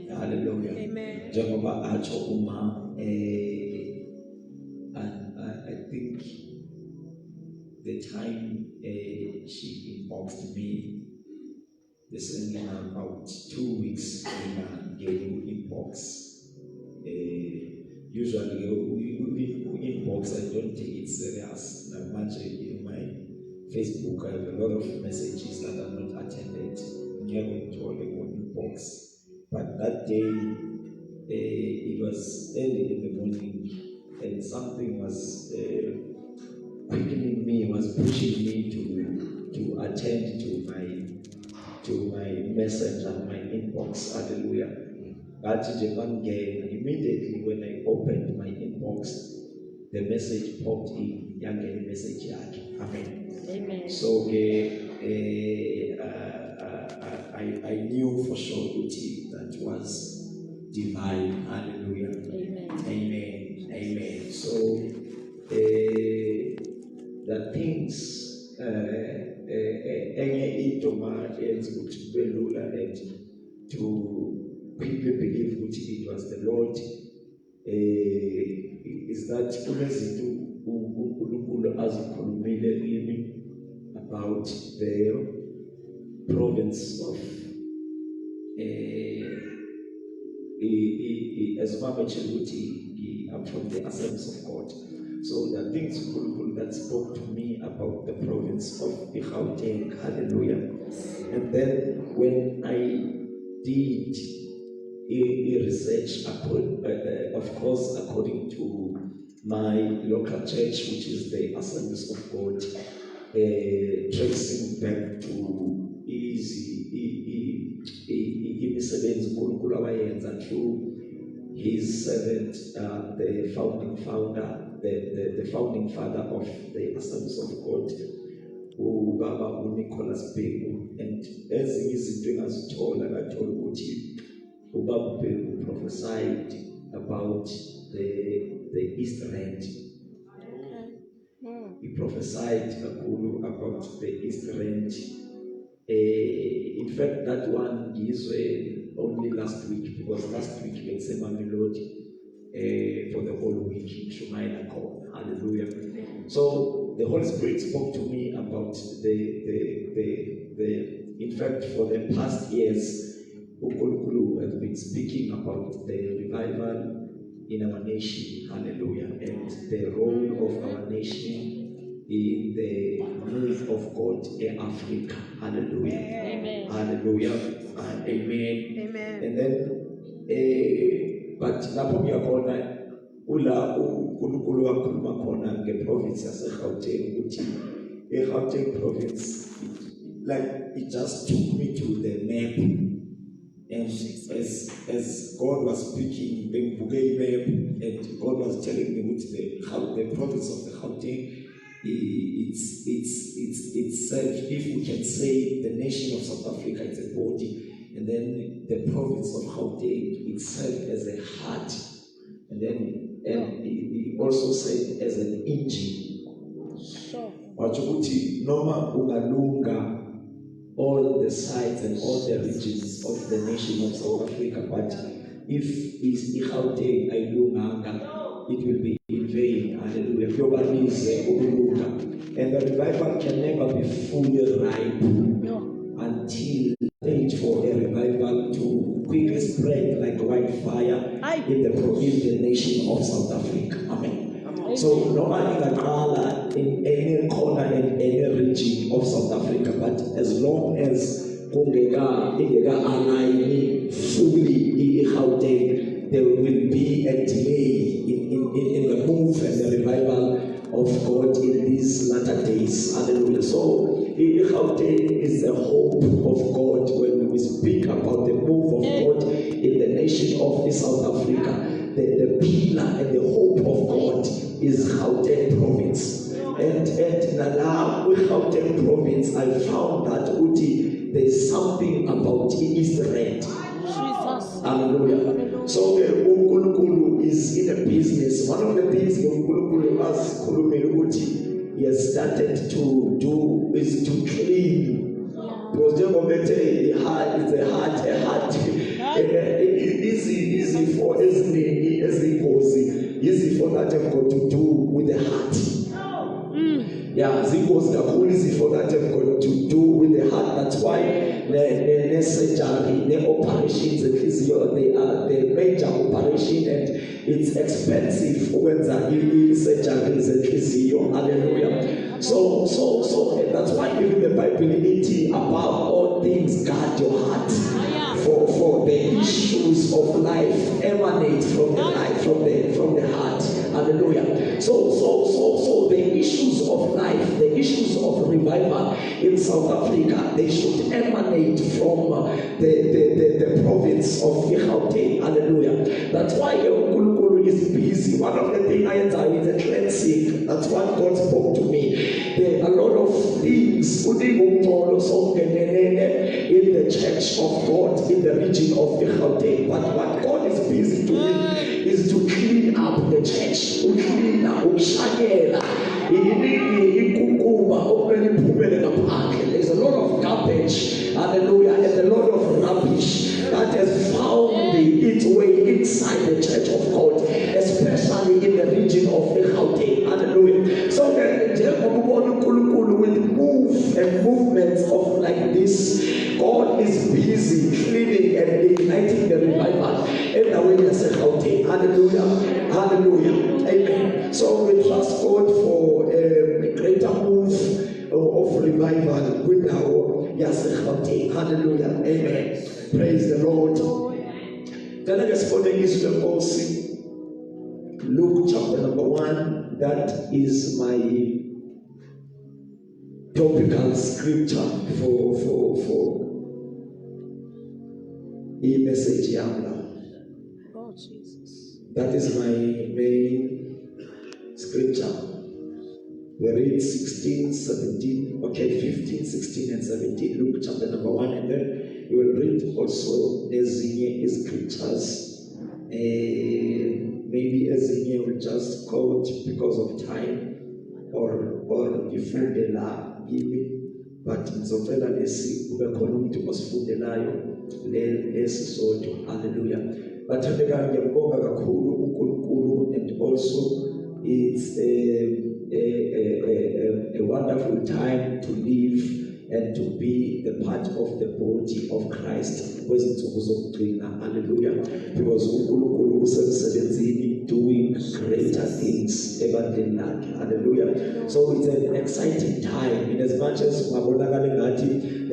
Hallelujah. Amen. Jehovah acho uma and I think the time she inboxed me recently about 2 weeks in getting inbox. Usually we inbox, I don't take it serious. Now much in my Facebook, I have a lot of messages that are not attended. Never to all inbox. But that day, it was early in the morning, and something was quickening me, was pushing me to attend to my messenger, my inbox. Hallelujah. But immediately when I opened my inbox, the message popped in. Young message. Amen. Amen. So I knew for sure that was divine. Hallelujah. Amen. Amen. Amen. So the things enye itoma eyenza ukuthi kube lula and to people believe that it was the Lord is that kunezinto uNkulunkulu azikhulumile kimi about the province of as I'm from the Assemblies of God. So the things that spoke to me about the province of Gauteng, hallelujah. And then when I did a research, of course, according to my local church, which is the Assemblies of God, tracing back to imisebenzi uNkulunkulu awayenza through his servant, the founding father of the Assemblies of God, ubaba uNicholas Bhemu. And ezinye izinto engazithola ngathola ukuthi ubaba Bhemu prophesied about the East Rand. He prophesied about the East Rand. In fact, that one is only last week, because last week we said Mamelodi for the whole week in Shumaila Corner. Hallelujah. So the Holy Spirit spoke to me about the in fact, for the past years, Unkulunkulu has been speaking about the revival in our nation. Hallelujah. And the role of our nation in the move of God in Africa. Hallelujah. Amen. Hallelujah. And amen. Amen. And then, but lapho ngiyakona ula uNkulunkulu wakhuluma khona ngeprovince yaseGauteng ukuthi eGauteng province, like it just took me to the map, and as God was speaking, and God was telling me what the province of the Gauteng, it's self, if we can say the nation of South Africa is a body, and then the province of Gauteng itself as a heart, and then he also said as an engine. Wachukuti noma ungalunga all the sides and all the regions of the nation of South Africa, but if Gauteng ailunganga, it will be in vain. Hallelujah. And the revival can never be fully ripe until wait for a revival to quickly spread like wildfire in the nation of South Africa. Amen. So nobody can call in any corner in any region of South Africa, but as long as Kungega align fully in Gauteng, there will be a delay in the move and the revival of God in these latter days. Hallelujah. So Gauteng is the hope of God. When we speak about the move of God in the nation of South Africa, the pillar and the hope of God is Gauteng province. And now with Gauteng province, I found that there is something about East Rand. Hallelujah. So Unkulunkulu is in a business. One of the things Unkulunkulu has Kulumelu he has started to do is to clean. Because the moment a heart izifo eziningi ezingozi izifo that have got to do with the heart. Yeah, zingos kakhulu izifo that have got to do with the heart. That's why the surgery, the operations, they are the major operation, and it's expensive when the surgery is hallelujah. So that's why even the Bible is above all things guard your heart. For the issues of life emanate from the life, from the heart. Hallelujah. So the issues of life, the issues of revival in South Africa, they should emanate from the province of Gauteng. Hallelujah. That's why Ukulunkulu is busy. One of the things I do is a cleansing. That's what God spoke to me. There are a lot of things in the church of God in the region of Gauteng. But what God is busy doing is to clean up the church, to clean up, there's a lot of garbage, hallelujah, and a lot of rubbish that has found its way inside the church of God, especially in the region of Gauteng, hallelujah. So the with move and movements of like this, God is busy cleaning and igniting the revival in the way of Gauteng. Hallelujah. Hallelujah. Amen. So we trust God for a greater move of revival with our Gauteng. Hallelujah. Amen. Praise the Lord. Then I guess for the Israel also, Luke chapter number 1, that is my topical scripture for a message now. Oh Jesus. That is my main scripture. We read 16, 17, 15, 16 and 17, Luke chapter number 1, and then you will read also Ezekiel scriptures. Maybe Ezekiel will just quote because of time, or ifundela kimi, but ngizofela lesi kube khona umuntu osifundelayo lesi sodwa. Hallelujah. Bathandekayo, ngiyabonga kakhulu uNkulunkulu, and also it's a wonderful time to live and to be the part of the body of Christ. Hallelujah. Because uNkulunkulu usemsebenzini doing greater things. Hallelujah. So it's an exciting time, in as much as there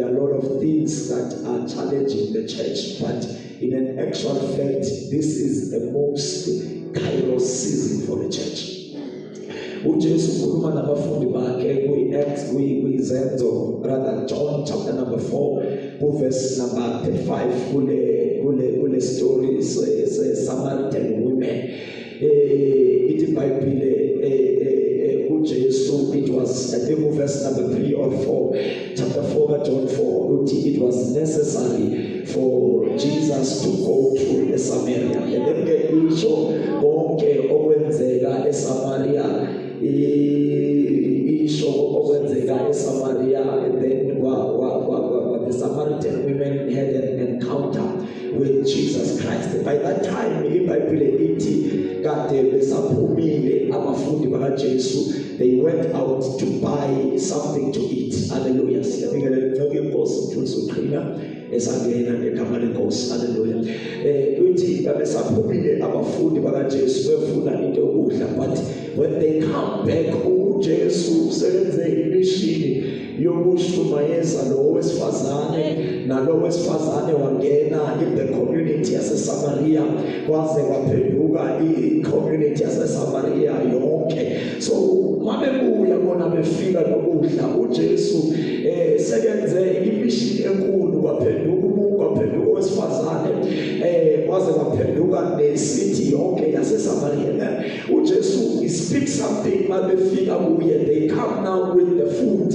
are a lot of things that are challenging the church, but in an actual fact, this is the most kairos season for the church. uJesu ukhuluma nabafundi bakhe kwizenzo, rather John chapter number 4 verse number 35, kule story Samaritan women. It might be uJesu, it was I think verse number 3 or 4, chapter 4 John 4, it was necessary for Jesus to go through the Samaria. And then the issue bonke okwenzeka eSamaria, issue okwenzeka eSamaria, and then the Samaritan women had an encounter with Jesus Christ. By that time, they went out to buy something to eat. Hallelujah. Hallelujah. But when they come back, Jesus says the mission yokushumayeza lo wesifazane nalo wesifazane wangena in the community yaseSamaria, kwaze kwaphenduka i-community yaseSamaria yonke. So mabebuya bona befika nokudla, uJesu sekenze imission enkulu, kwaphenduka wesifazane kwaze kwaphenduka necity yonke yaseSamaria. uJesu he speaks something, mabefika kuye, they come now with the food.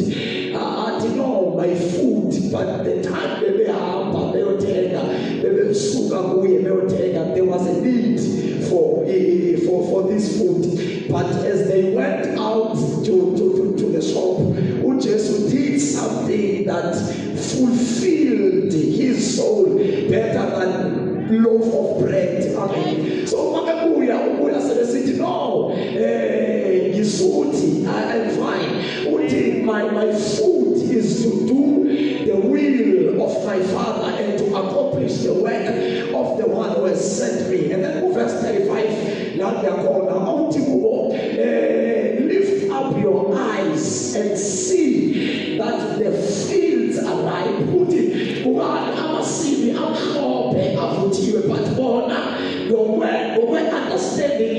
I didn't know my food, but the time there was a need for this food. But as they went out to the shop, Jesus did something that fulfilled his soul better than loaf of bread. Amen. So Ubuya said, no, Yisuti, I'm fine. My food is to do the will of my Father and to accomplish the work of the one who has sent me. And then verse 35, now they are called lift up your eyes and see that the fields are ripe. But we're understanding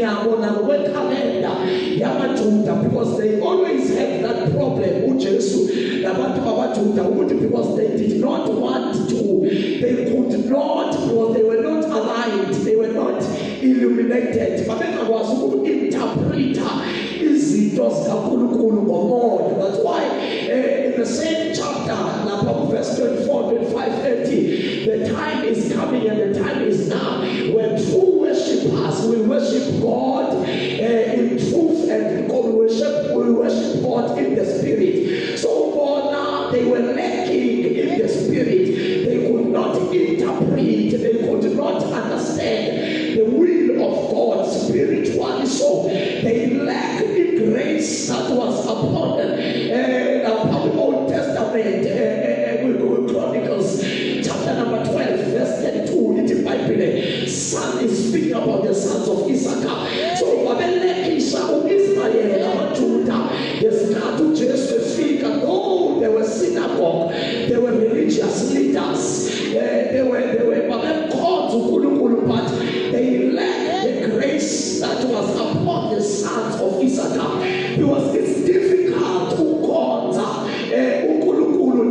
because they always had that problem because they did not want to, they could not, because they were not aligned, they were not illuminated. That's why in the same chapter, verse 24, 25, 30, the time is coming and the time is now when true worshippers will worship God in truth and will worship God in the spirit. So for now they were lacking in the spirit. They could not interpret, they could not understand the will of God spiritually. So they lacked the grace that was upon the Old Testament. Chronicles chapter number 12 verse 32 in the Bible, son is speaking about the sons of Issachar. So Israel, Judah, they start to just speak, oh, there were synagogue, there were religious leaders, they were called to Kulukulu, but they lacked the grace that was upon the sons of Issachar, because it's difficult to God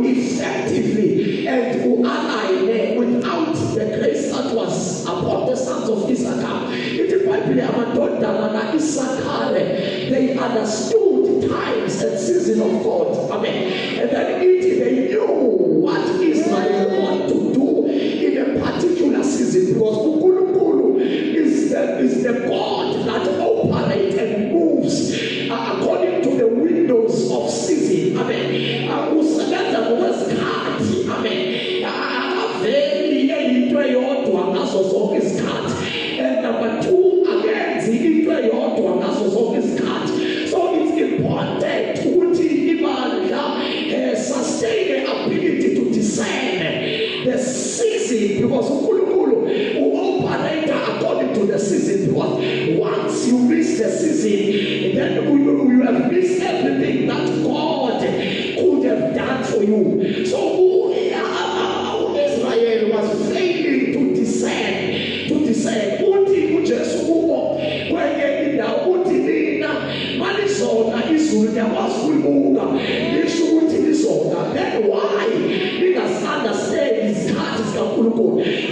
effectively and to ally without the grace that was upon the sons of Issachar. They understood times and season of God. Amen. And then they knew what Israel wanted to do in a particular season, because Ukulu is the God that operates and moves according to the windows of season. Amen. And number two, again, so it's important to sustain the ability to discern the season, because who operate according to the season. Because once you miss the season, then you have missed everything that God could have done for you. So Israel was failing to discern. Then why? Because understand his heart is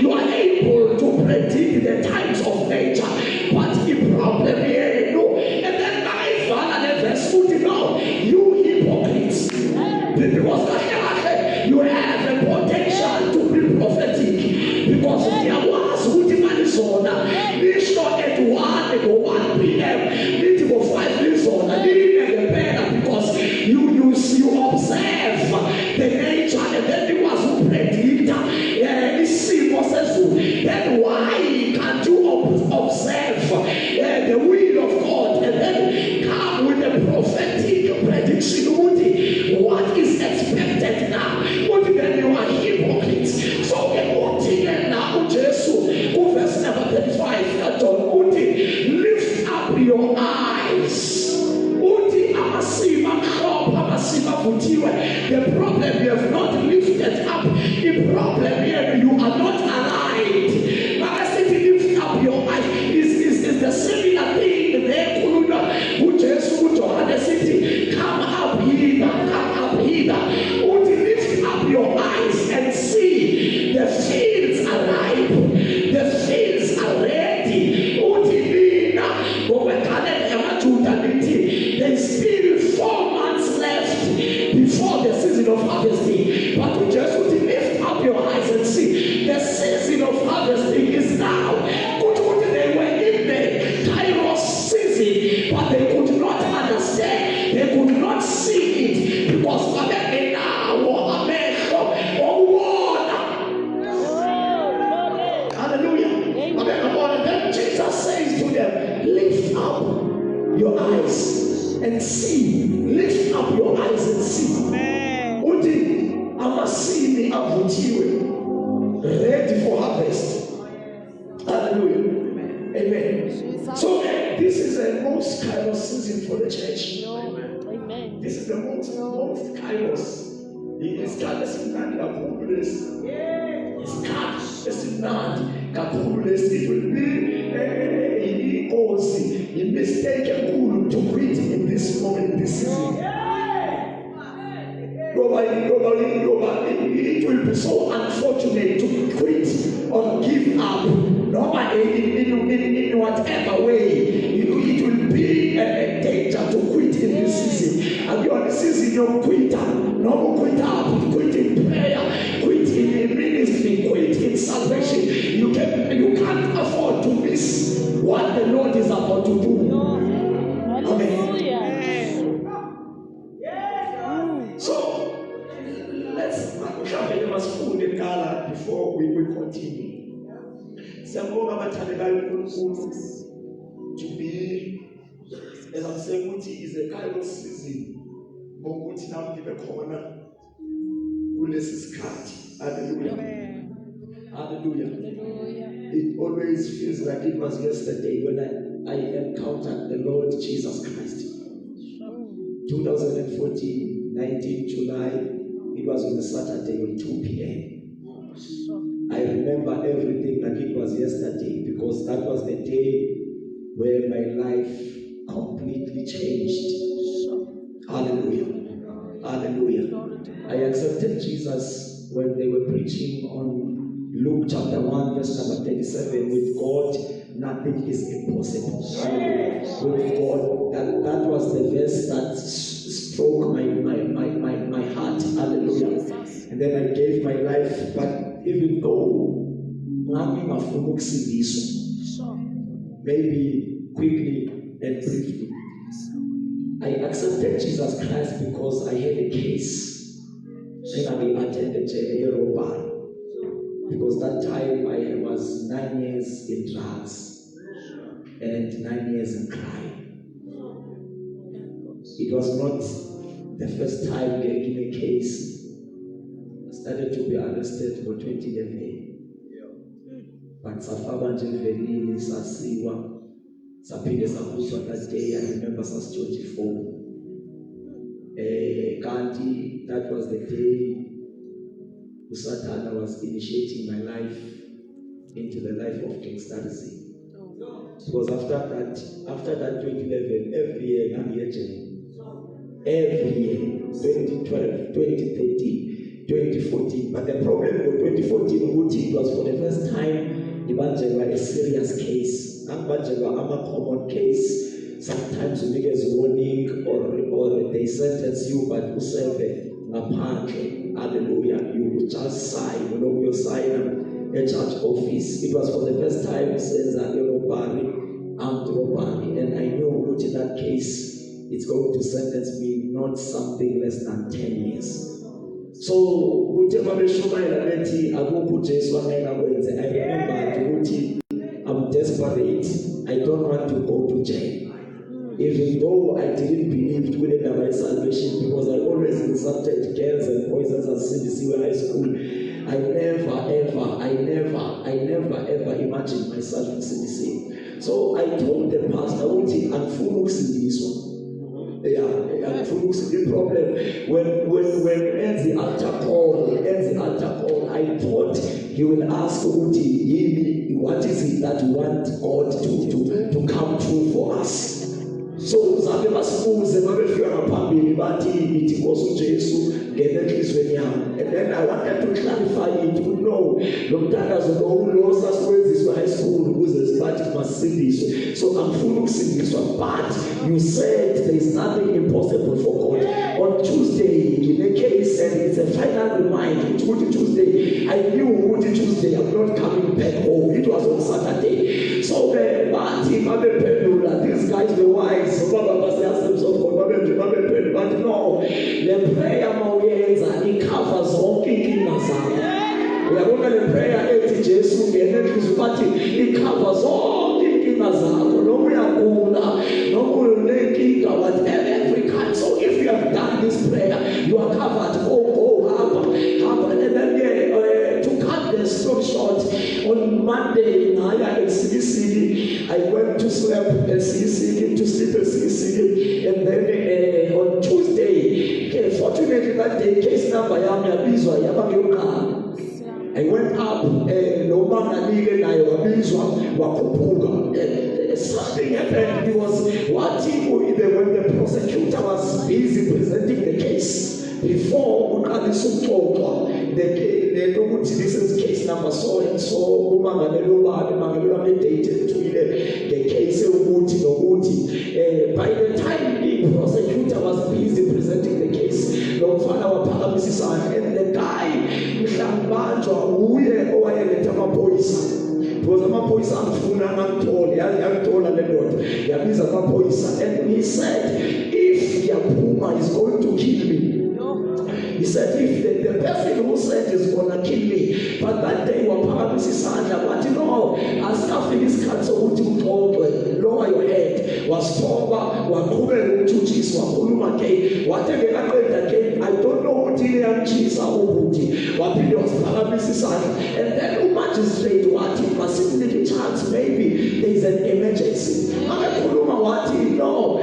you are able to predict the times of nature, but the problem here, no. And then my father, verse 49, you hypocrites, because you have a potential to be prophetic, because there was at 1 p.m. Meeting 5 minutes on, I didn't get better, because you observe the nature, and then it was who predict then why can't you observe the will of God and then come with a prophetic prediction? What is expected now? Then you are hypocrites. So now, Jesus, verse number 35, lift up your eyes lift up your eyes and see. Lift up your eyes and see. Uthi amasimi avuthiwe, ready for harvest. Hallelujah. Amen. So this is the most kairos season for the church. Amen. This is the most kairos. It's God that's in Kapulis. It's God that's in Kapulis. It will be a mistake to quit in this moment, in this season. It will be so unfortunate to quit or give up. In whatever way, it will be a danger to quit in this season. And you are the season you're quitter. No quit up, quit in prayer, quit in ministry, quit in salvation. You can't afford to miss what the Lord is about to do. Hallelujah. So let's have food and color before we will continue. To be, as I'm saying, is a kairos season. But now give a corner. Hallelujah. Hallelujah. It always feels like it was yesterday when I encountered the Lord Jesus Christ. 2014, 19 July, it was on a Saturday on 2 p.m. I remember everything like it was yesterday because that was the day where my life completely changed. Hallelujah. Hallelujah. I accepted Jesus when they were preaching on Luke chapter 1 verse number 37. With God, nothing is impossible. With God, that was the verse that struck my heart. Hallelujah. And then I gave my life, but even though maybe quickly and briefly, I accepted Jesus Christ because I had a case. And I attended a Yoruba. Because that time I was 9 years in drugs and 9 years in crime. It was not the first time they gave me a case. I started to be arrested for 2011. But Safaba Jeveli, Sasiwa, Sapide Sapusa that day, I remember since 24. Gandhi, that was the day Usatana was initiating my life into the life of gangsterism. Because after that 2011, every year, every year, 2012, 2013, 2014. But the problem with 2014, it was for the first time, the budget was a serious case. And budget was a common case. Sometimes you make a warning or they sentence you, but you serve apparently. Hallelujah. You just sign, you sign a church office. It was for the first time since armed robbery. And I knew in that case, it's going to sentence me not something less than 10 years. So, I remember I'm desperate. I don't want to go to jail. Even though I didn't believe in my salvation because I always insulted girls and boys as a CBC high school, I never ever imagined myself in CBC. So I told the pastor, I'm full of this one. I'm full of the problem. When ends the altar call, I thought he will ask Uti, what is it that you want God to come through for us? So zabe basibuze babefika ngaphambili bathi ithi Nkosi uJesu ngene enhlizweni yami. And then I wanted to clarify it. No, lo mthandazo lo sasikwenziswa high school ukuze sibathi masindiswe. So I'm full ukusindiswa, but you said there is nothing impossible for God. On Tuesday in a case, and it's a final reminder. Tuesday, I knew Tuesday I'm not coming back home. It was on Saturday. So these guys were wise. But no, the prayer it covers all inkinga zabo. Uyabona le prayer ethi Jesu ngene Kristu bathi it covers all inkinga zakho. Noma to sleep and see, and then on Tuesday, fortunately that day, case number I went up, something happened. It was when the prosecutor was busy presenting the case. Before this is case number so and so, dated to the case by the time the prosecutor was busy presenting the case, and the guy because amaphoyisa amfuna angithola le ndoda yabiza amaphoyisa, and he said if Yapuma is going to kill me. He said, if the person who said is going to kill me, but that day but you know, as after this cancer, lower your head, was forward, whatever again, I don't know what he was, and then magistrate, what he must take a chance, maybe there is an emergency. No,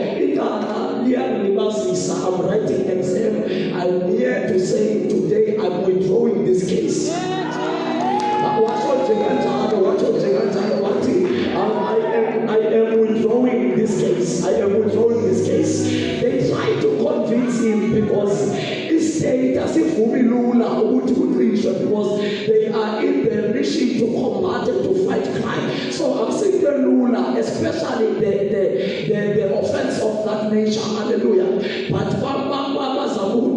I'm writing exam. I'm here to say today I'm withdrawing this case. I am withdrawing this case. I am withdrawing this case. They tried to convince him because his state as if because they are in the mission to combat and to fight crime. So I'm saying the Lula, especially the offense of that nature. Hallelujah. But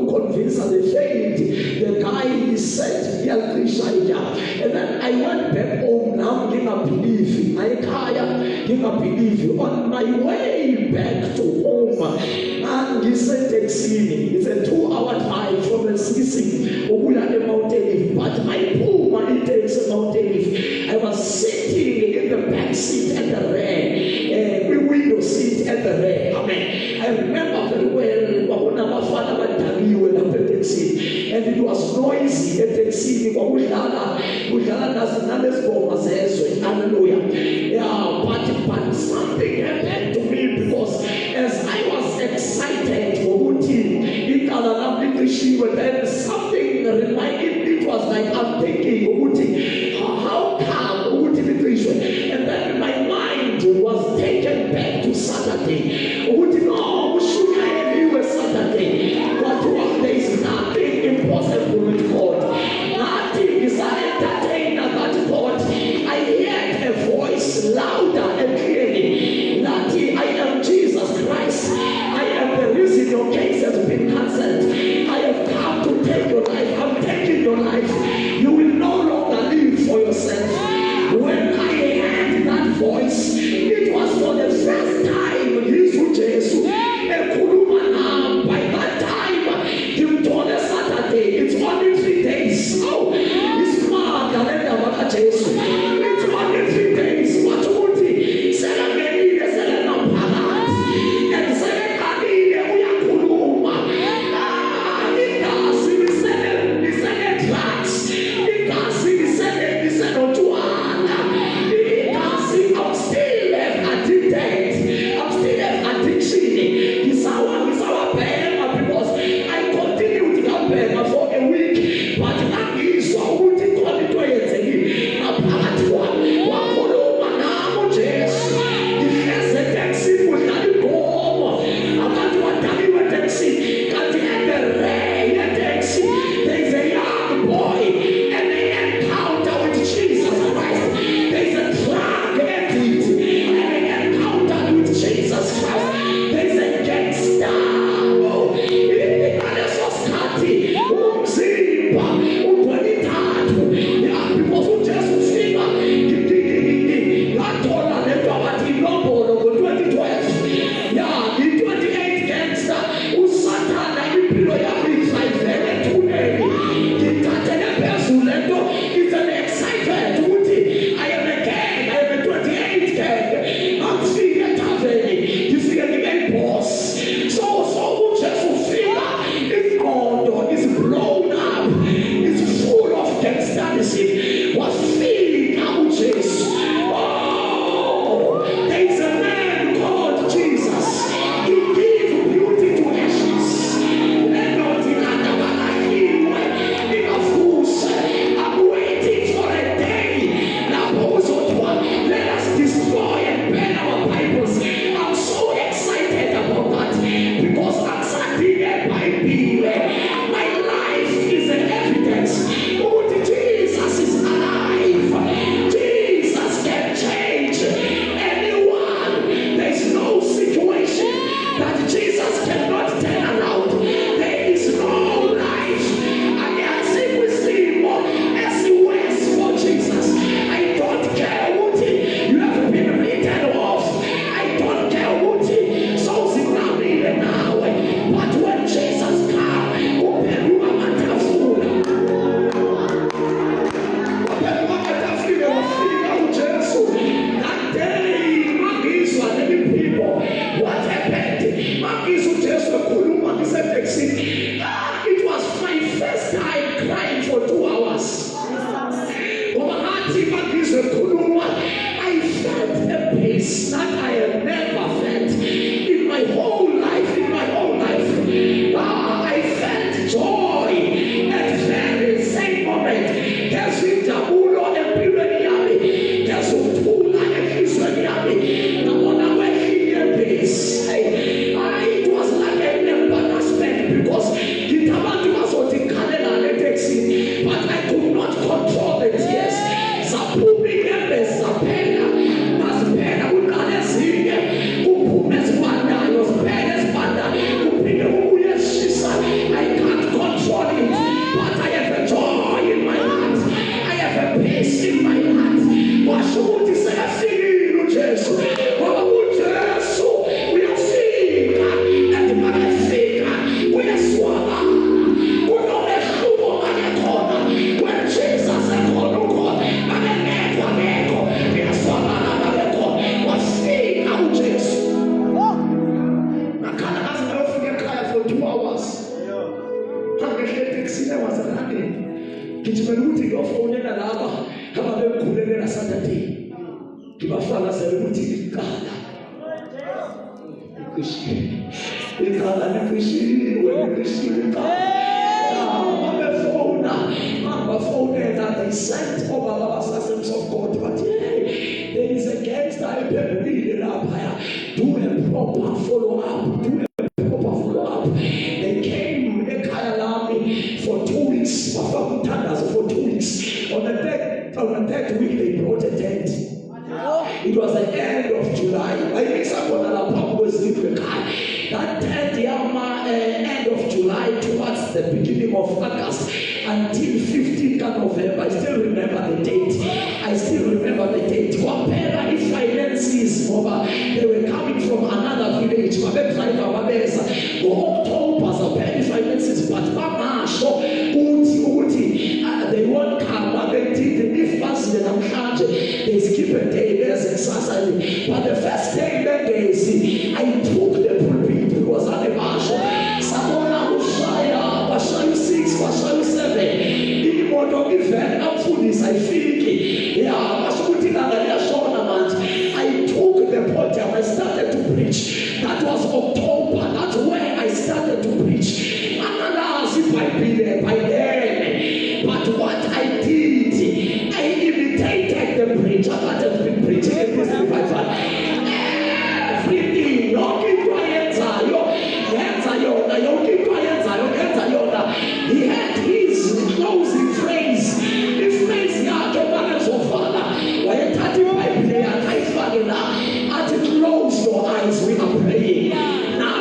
convinced and they failed. The guy is said, and then I went back home. Now I believe. I believe. On my way back to home, and he said, it's a 2-hour drive from the CC, the mountain. But my poor it takes a mountain. I was sitting in the back seat at the rear, window seat at the rear. Amen. I remember very well when my father went to me when I went taxi, and it was noisy at taxi. Hallelujah. Yeah, but something happened to me because as I was excited, then something reminded me. It was like I'm thinking, how come? And then my mind was taken back to Saturday. Saturday. But there is nothing impossible with God. Nothing is an entertainer that God peace that I have never felt in my whole life. I felt joy at the very same moment. There's Jabulo and Pireniami. There's Utula and Israeliami. The one I went here peace. It was like an embarrassment because the Tamati was on the calendar and the taxi, but I could not control the tears. Sapumi Gembe Sapena, Maspena, Ukanesia, Upumes Panda, Los Penes Panda, Upino Shisa. I can't control it, but I have a joy in my heart. I have a peace in my heart. What should we say? I see you, Jesus. We are seeing and magnifica. We are swallowed. We don't have to go on the corner. When Jesus said, "Oh no, God, I'm an echo. We are swallowed on the corner." We're seeing how Jesus. I can't ask my friend for 2 hours. I'm going to take cinema Saturday. Kichimeruti your phone and another. Come on, Kulena Saturday. Give a father celebrity Kala. Kala, I'm a phone that they sent over the assassins of God. But there is a gangster I read up here. Do a proper follow up. They came in Kayalami for 2 weeks. For 2 weeks. On the third week, they brought a tent. It was the end of July. That 10th end of July towards the beginning of August until 15th of November. I still remember the date. Compare if finances over, they were coming from another village. Finances, but they won't come. They skip a day. There's exercise. But the first day that they see, I took the pulpit because I'm a marshal. Samona Ushaya, Bashayu 6, Bashayu 7. In Moto event, I'm food is I feel it. Yeah, I took the podium. I started to preach. That was October. That's where I started to preach. And as if I'd be there by then. But what I did, I imitated the preacher that has been preaching in this revival. Everything, he had his closing phrase. This phrase, close your eyes, we are praying. Now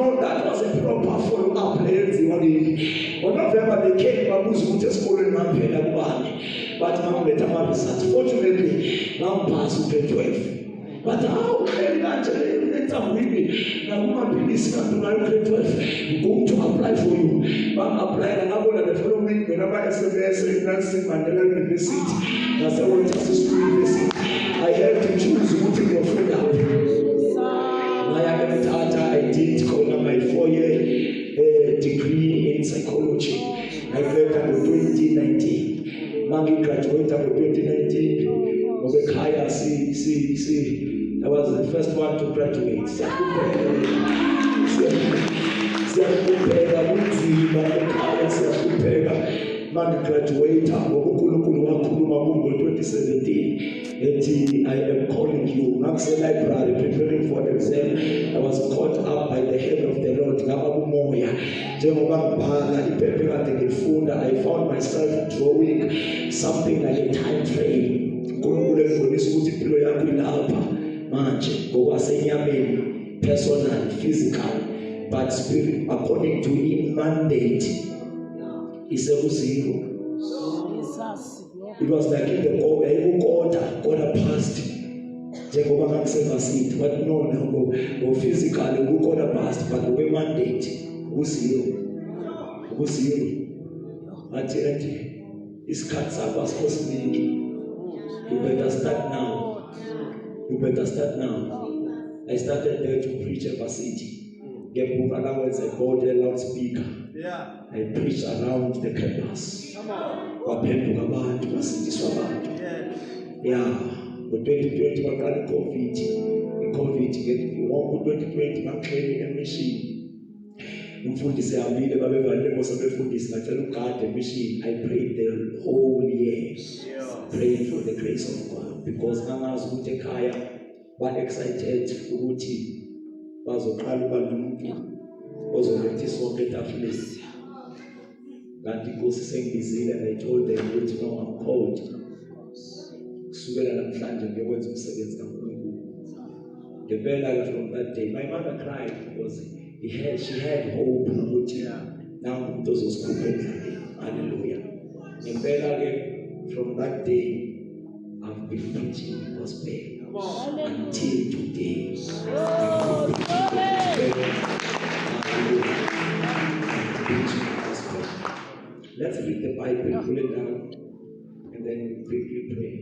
know, that was a proper follow-up. On November, they came but research. Fortunately, now pass to grade 12. But how can grade 12? We're going to apply for you. But apply and the following week, whenever SMS in Nelson Mandela University, that's the one Texas University. I have to choose what your friend I did call my 4-year degree in psychology. I graduated in 2019. Maggie graduated in 2019. Obekaya, see. I was the first one to graduate. Maggie graduated in 2017. I am calling you. Maxwell Library, preparing for the exam. I was caught up by the hand of the Lord. I found myself drawing something like a time frame. Personal, physical, but spirit, according to his mandate, is a zero. It was like in the quarter past. But no, physically, we quarter past, but we mandate, we zero. At the end, his cuts are cosmic. You better start now. I started there to preach a city. Get book allowance, I bought a loudspeaker. I preached around the campus. For 2020, COVID get 2020, I'm training a machine. Umfundisi abile babevale mosabefundisi ngacela ukade machine. I prayed the whole year. Praying for the grace of God because namazi ukuthi ekhaya ba excited ukuthi bazoqala uba nomuntu ozoletha isonke etafuleni. Kanti Nkosi sengibizile and I told them ukuthi no, I'm called. Kusukela namhlanje ngiyokwenza umsebenzi kaNkulunkulu. Ngempela from that day my mother cried because she had hope ukuthi now umuntu ozosikhupha endleleni. Hallelujah. Ngempela ke from that day I've been preaching the gospel until today. Let's read the Bible, pull it down, and then we quickly pray.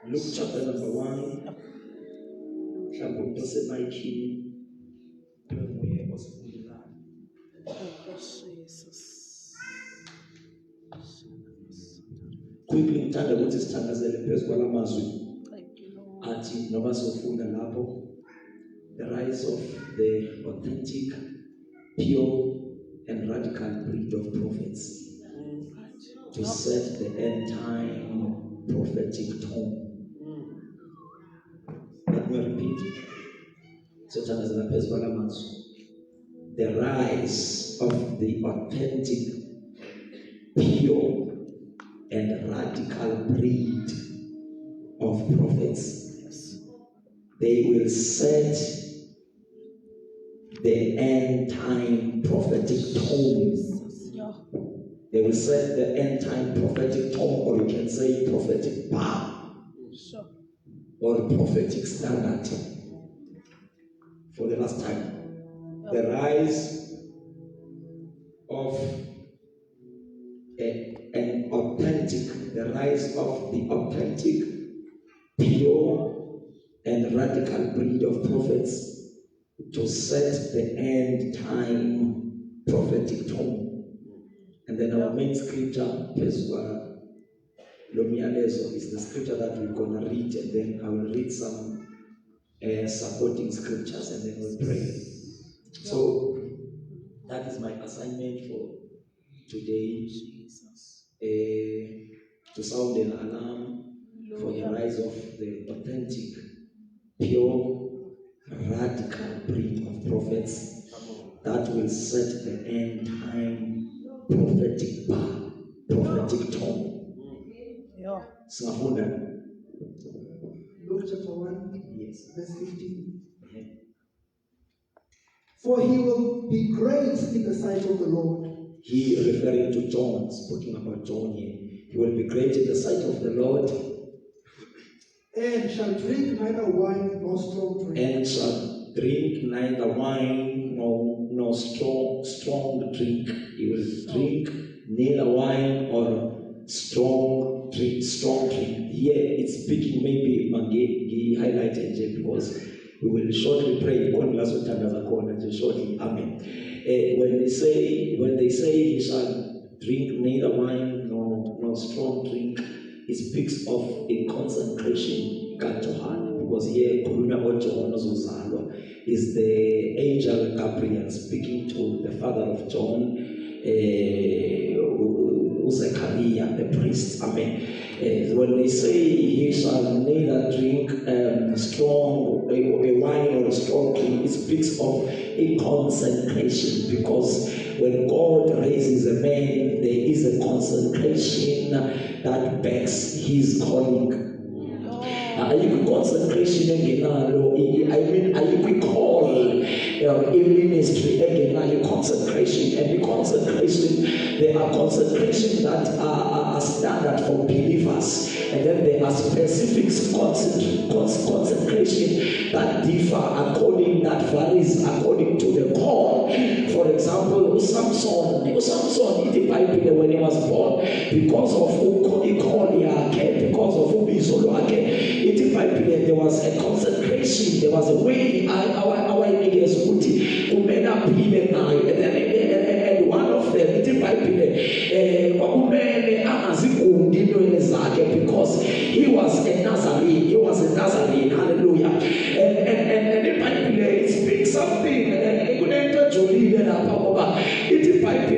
Luke chapter number 1. Quickly ngithanda ukuthi sithandazele phezu kwalamazwi athi noma sofunda lapho the rise of the authentic, pure and radical breed of prophets to set the end time prophetic tone. Let me repeat. Sithandazele phezu kwalamazwi. The rise of the authentic, pure and radical breed of prophets. They will set the end time prophetic tone. They will set the end time prophetic tone, or you can say prophetic power, or prophetic standard. For the last time, the rise of the rise of the authentic, pure, and radical breed of prophets to set the end time prophetic tone. And then our main scripture, Peswa Lomialezo, is the scripture that we're going to read, and then I will read some supporting scriptures, and then we'll pray. So that is my assignment for today. To sound an alarm for the rise of the authentic, pure, radical breed of prophets that will set the end time prophetic power, prophetic tone. Singafunda Luke chapter 1, Yes. verse 15. Yeah. For he will be great in the sight of the Lord. He referring to John, speaking about John here. He will be great in the sight of the Lord. And shall drink neither wine nor strong drink. And shall drink neither wine nor strong drink. He will drink neither wine or strong drink. Here it's speaking, maybe Mangi highlighted here because we will shortly pray. Shortly, amen. When they say he shall drink neither wine nor strong drink, it speaks of a consecration Johann, because here John is the angel Gabriel speaking to the father of John, Zechariah, the priest. Amen. When they say he shall neither drink strong a wine or a strong drink, it speaks of a consecration, because when God raises a man, there is a consecration that backs his calling. Are you consecration again? Are you call in ministry again? Are you consecration? And the consecration, there are consecration that are standard for believers, and then there are specific consecration that differ according, that varies according to the call. For example, Samson, in the Bible when he was born, because of who he called, because of who he so in the Bible, there was a consecration, there was a way our niggas would made up even now. And one of them, in the Bible, because he was a Nazarene, hallelujah. And the Bible speaks something, the Bible,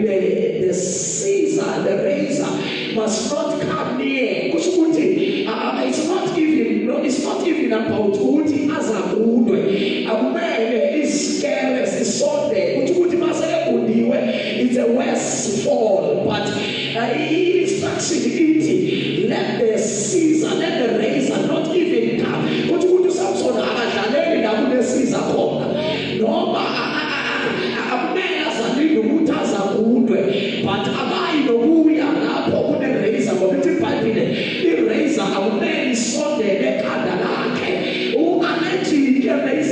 the Caesar, the Razor must not come near. It's not even about Uti as a Udwe. A man is careless, is Sunday. It's a westfall, but he is succeeding. Let the Caesar, let the Razor not even come. What you do, Samson? The Caesar come. No, a man as a little as a Udwe, but I know who we are now. The Razor, but the Razor, a man is Sunday. It depends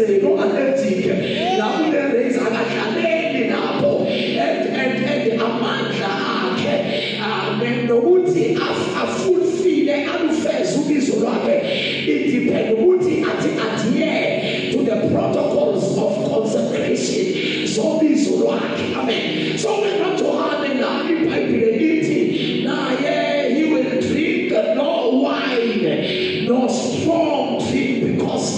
to the protocols of consecration. So this amen. So we're not to have in the Bible. Now, he will drink no wine, no strong drink, because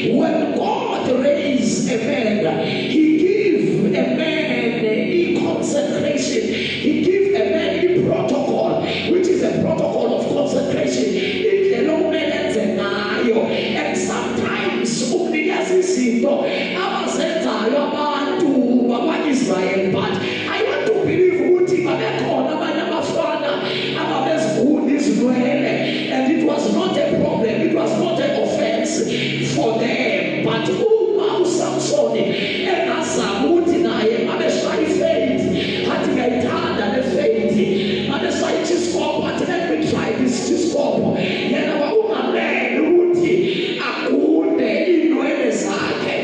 when God raised a man, he gave a man in consecration. He gave a man in protocol, which is a protocol of consecration. And sometimes Israel, but I want to believe and it was not a problem, it was not an offense for them, but Samson and Asamuti na amesha faith hati gaitanda the faith amesha chiscope, but let me try this chiscope yana wa man Ruti akunde inwele zake,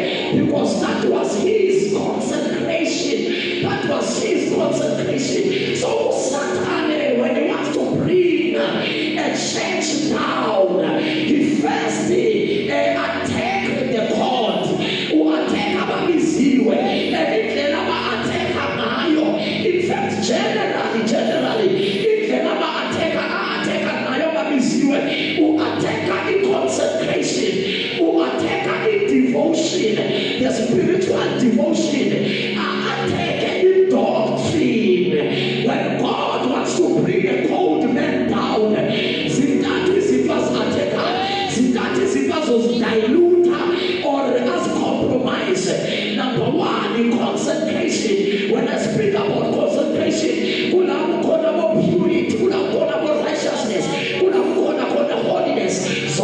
because that was his consecration, that was his consecration. So Satan, when he wants to bring a church down, he first attack the court, who attack Abamiziwe, and if they never attack Amayo, in fact, generally, if they never attack Amayo Abamiziwe, who attack in consecration, who attack in devotion, the spiritual devotion, attack in doctrine. When God wants to bring a cold man down, dilute or as compromise. Number one, in consecration. When I speak about consecration, we have called about purity, we have called about righteousness, we have called about holiness. So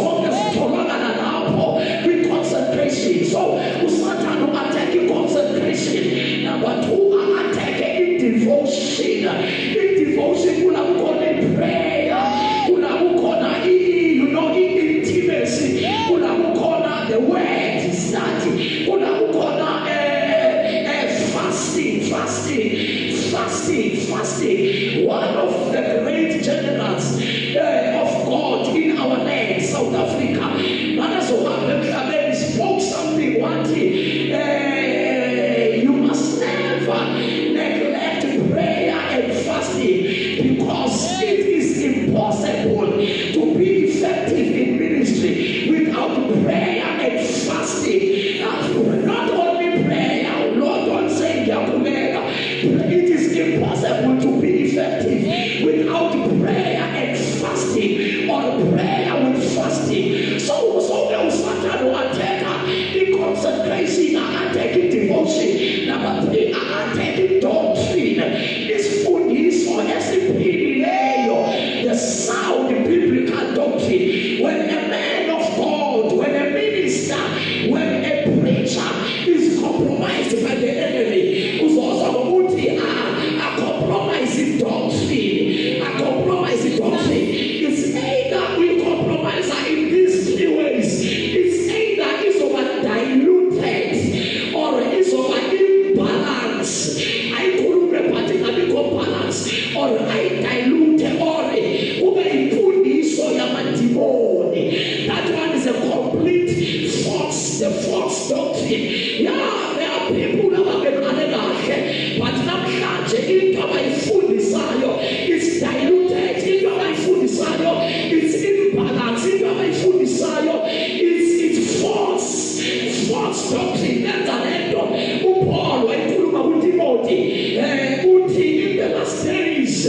fasting. One of the great generals of God in our land, South Africa, he spoke something one day. You must never neglect prayer and fasting, because it is impossible to be effective in ministry without prayer and fasting. Not only prayer, Lord, don't say it is impossible to be effective without prayer and fasting, or prayer with fasting. So Satan will attack in concentration, attack in devotion. Number 3, attack in doctrine. This food is for the sound biblical doctrine. When a man of God, when a minister, when a preacher is compromised by the enemy, who's also a compromising doctrine, it's either we compromise in these 3 ways. It's either is over diluted or is over imbalance. I couldn't particularly balance, or I dilute or that one is a complete false, the false doctrine. Yeah, there are people who have been but not into my food desire, it's diluted. Into my food desire, it's imbalanced. Into my food desire, it's false doctrine. That's an end of Paul and Timothy. In the last days,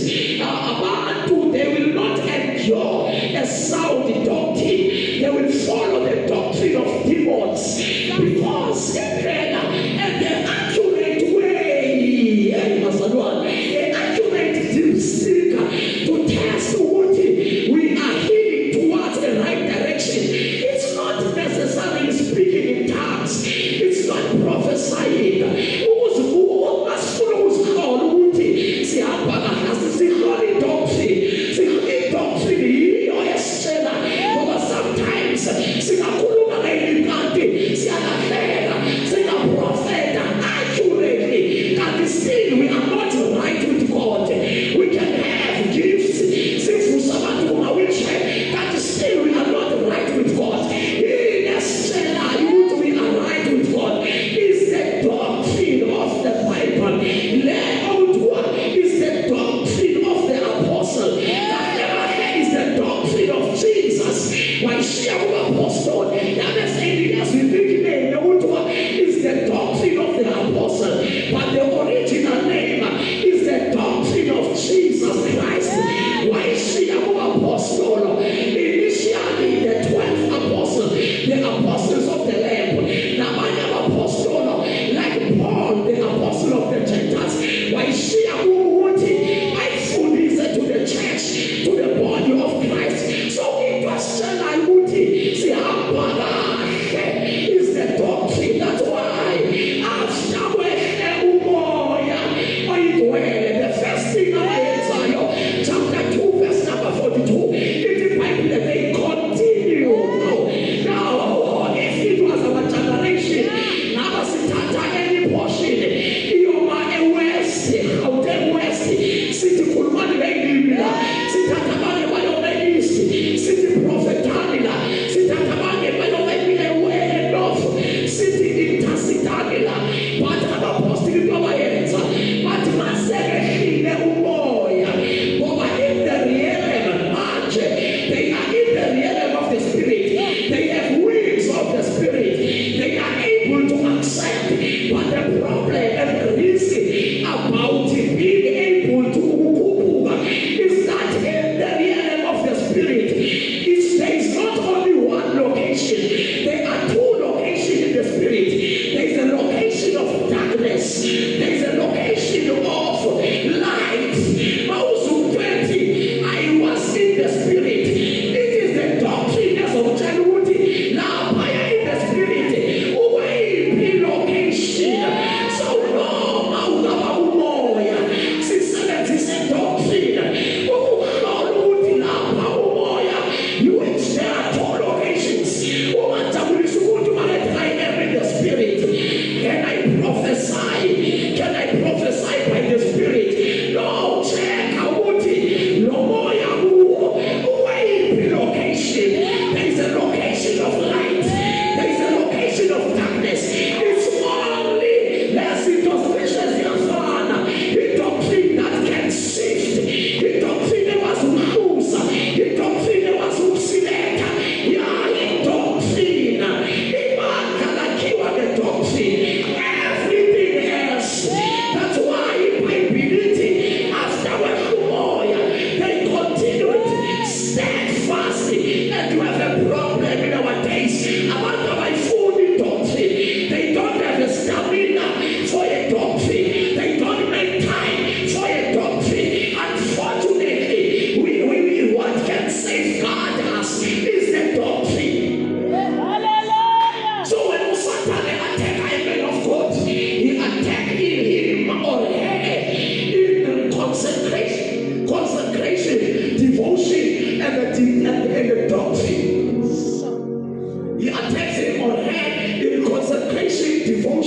they will not endure a sound doctrine. They will follow the doctrine of demons, because the accurate way, the accurate deep seeker to test what we are heading towards the right direction. It's not necessarily speaking in tongues. It's not prophesying. We are not right with God. We can have gifts, but still we are not right with God. We are right with God. Is the doctrine of the Bible. Is the doctrine of the apostle. That is the doctrine of Jesus. Why she apostle? That is the doctrine of the apostle. But the original name is the doctrine of Jesus Christ. Why is she apostle? Initially the 12th apostle, the apostles of the Lamb. Now I am apostle, like Paul, the apostle of the Gentiles. Why is she I fully said to the church, to the body of Christ. So it was I would see how is the doctrine. That's why the first thing Isaiah chapter 2 verse number 42, in the Bible they continue. Now if it was our generation, now any portion, you are a west,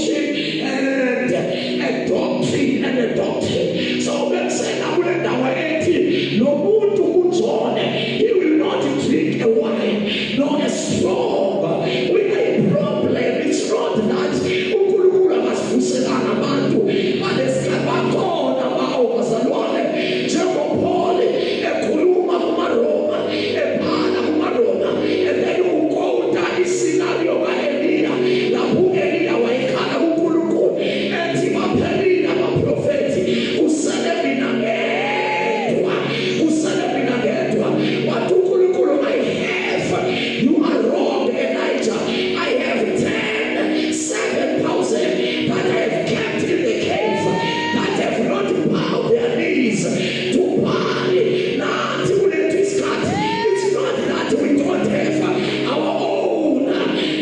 teaching and a doctrine and a doctrine. So when say I wouldn't no mood to John, he will not drink a wine, nor a strong. With a problem, it's not that Ukulula was Fuselana Mantu, but it's Kabaton about Mazalone, Jacob Paul, a Kuluma Maroma, a Pana Maroma, and then you go down the scenario by Elia, La Buelia, Waikana Ukuluku, and Tima Pelina, prophet, who said in a you are wrong, Elijah. I have 7,000 that I have kept in the cave that have not bowed their knees to Baal. Now, it's not that we don't have our own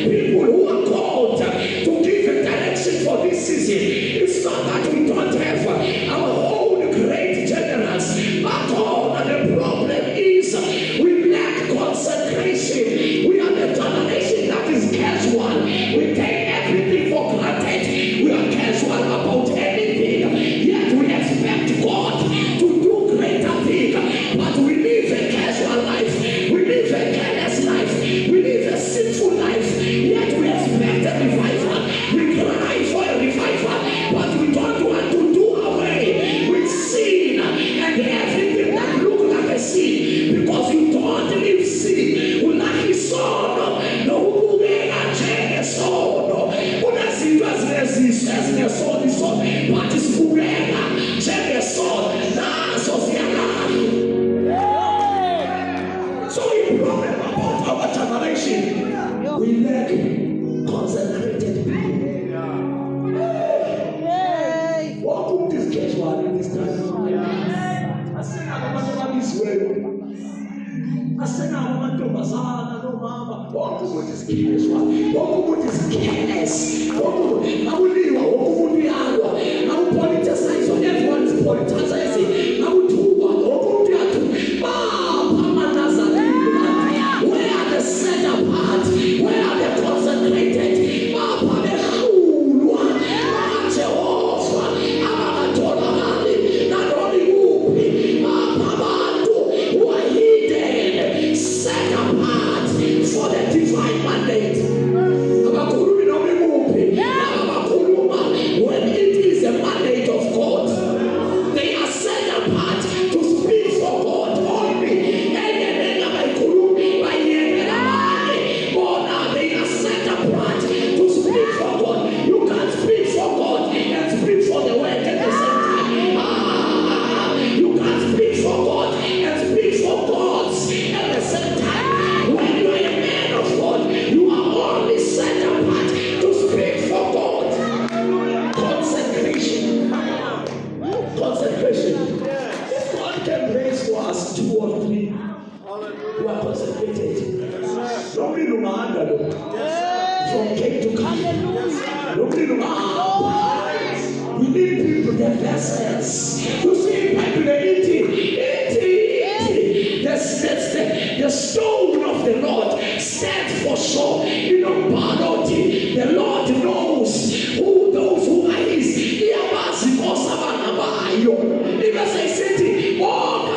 people who are called to give a direction for this season. It's not that we don't have our own great generals. But all the problem is we lack concentration. We are the generation that is casual. We take everything for granted. We are casual about anything. Yet we expect God to do greater things. But we live a casual life. We live a careless life. We live a sinful life. Yet we expect a revival. We cry for a revival. But we don't want to do away with sin and everything that looks like a sin. Because you don't live sin. Sono, no a sono, una situazione sono, but it's purena, c'è sono, naso So the problem about our generation, we lack concentrated people. Welcome to this casual in this time. I said, I'm this way. I said, I'm no mama. Welcome with this careless one. Welcome with this careless. Welcome. I will leave. Welcome with the hour. I will politicize on everyone's politicizing. I will do what? Welcome to the where are the set apart? Where are the consecrated? Papa, the fool one. Jehovah. I'm not only moving. Papa, who are hidden, set apart for the divine mandate. When it is a mandate of God, they are set apart to speak for God only. They are set apart to speak for God. You can't speak for God and speak for the word at the same time. You can't speak for God and speak for gods at the same time. When you are a man of God, you are only set apart to speak for God. Consecration. God can raise for us 2 or 3 who are consecrated. Nobody no matter from cake to cake. Nobody no matter. We need people that vessels. You see, people they eating. The stone of the Lord stands for sure. You know, Baroti. The Lord knows who those who are his. If I say city, walk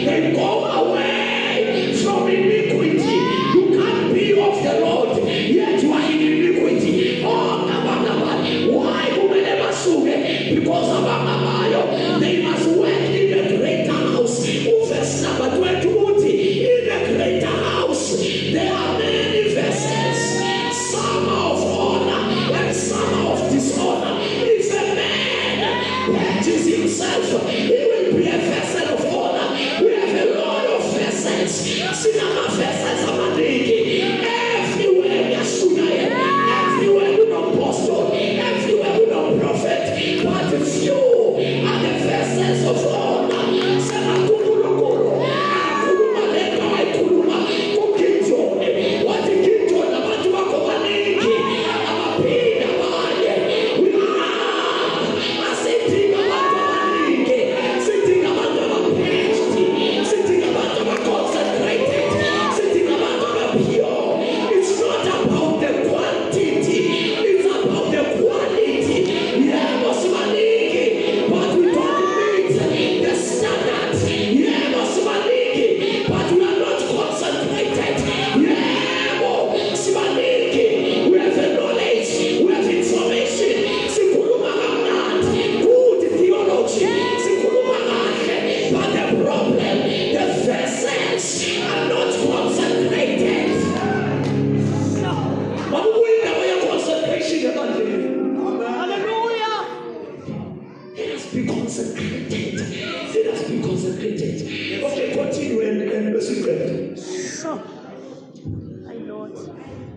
they go away from iniquity. You can't be of the Lord, yet you are in iniquity. Oh,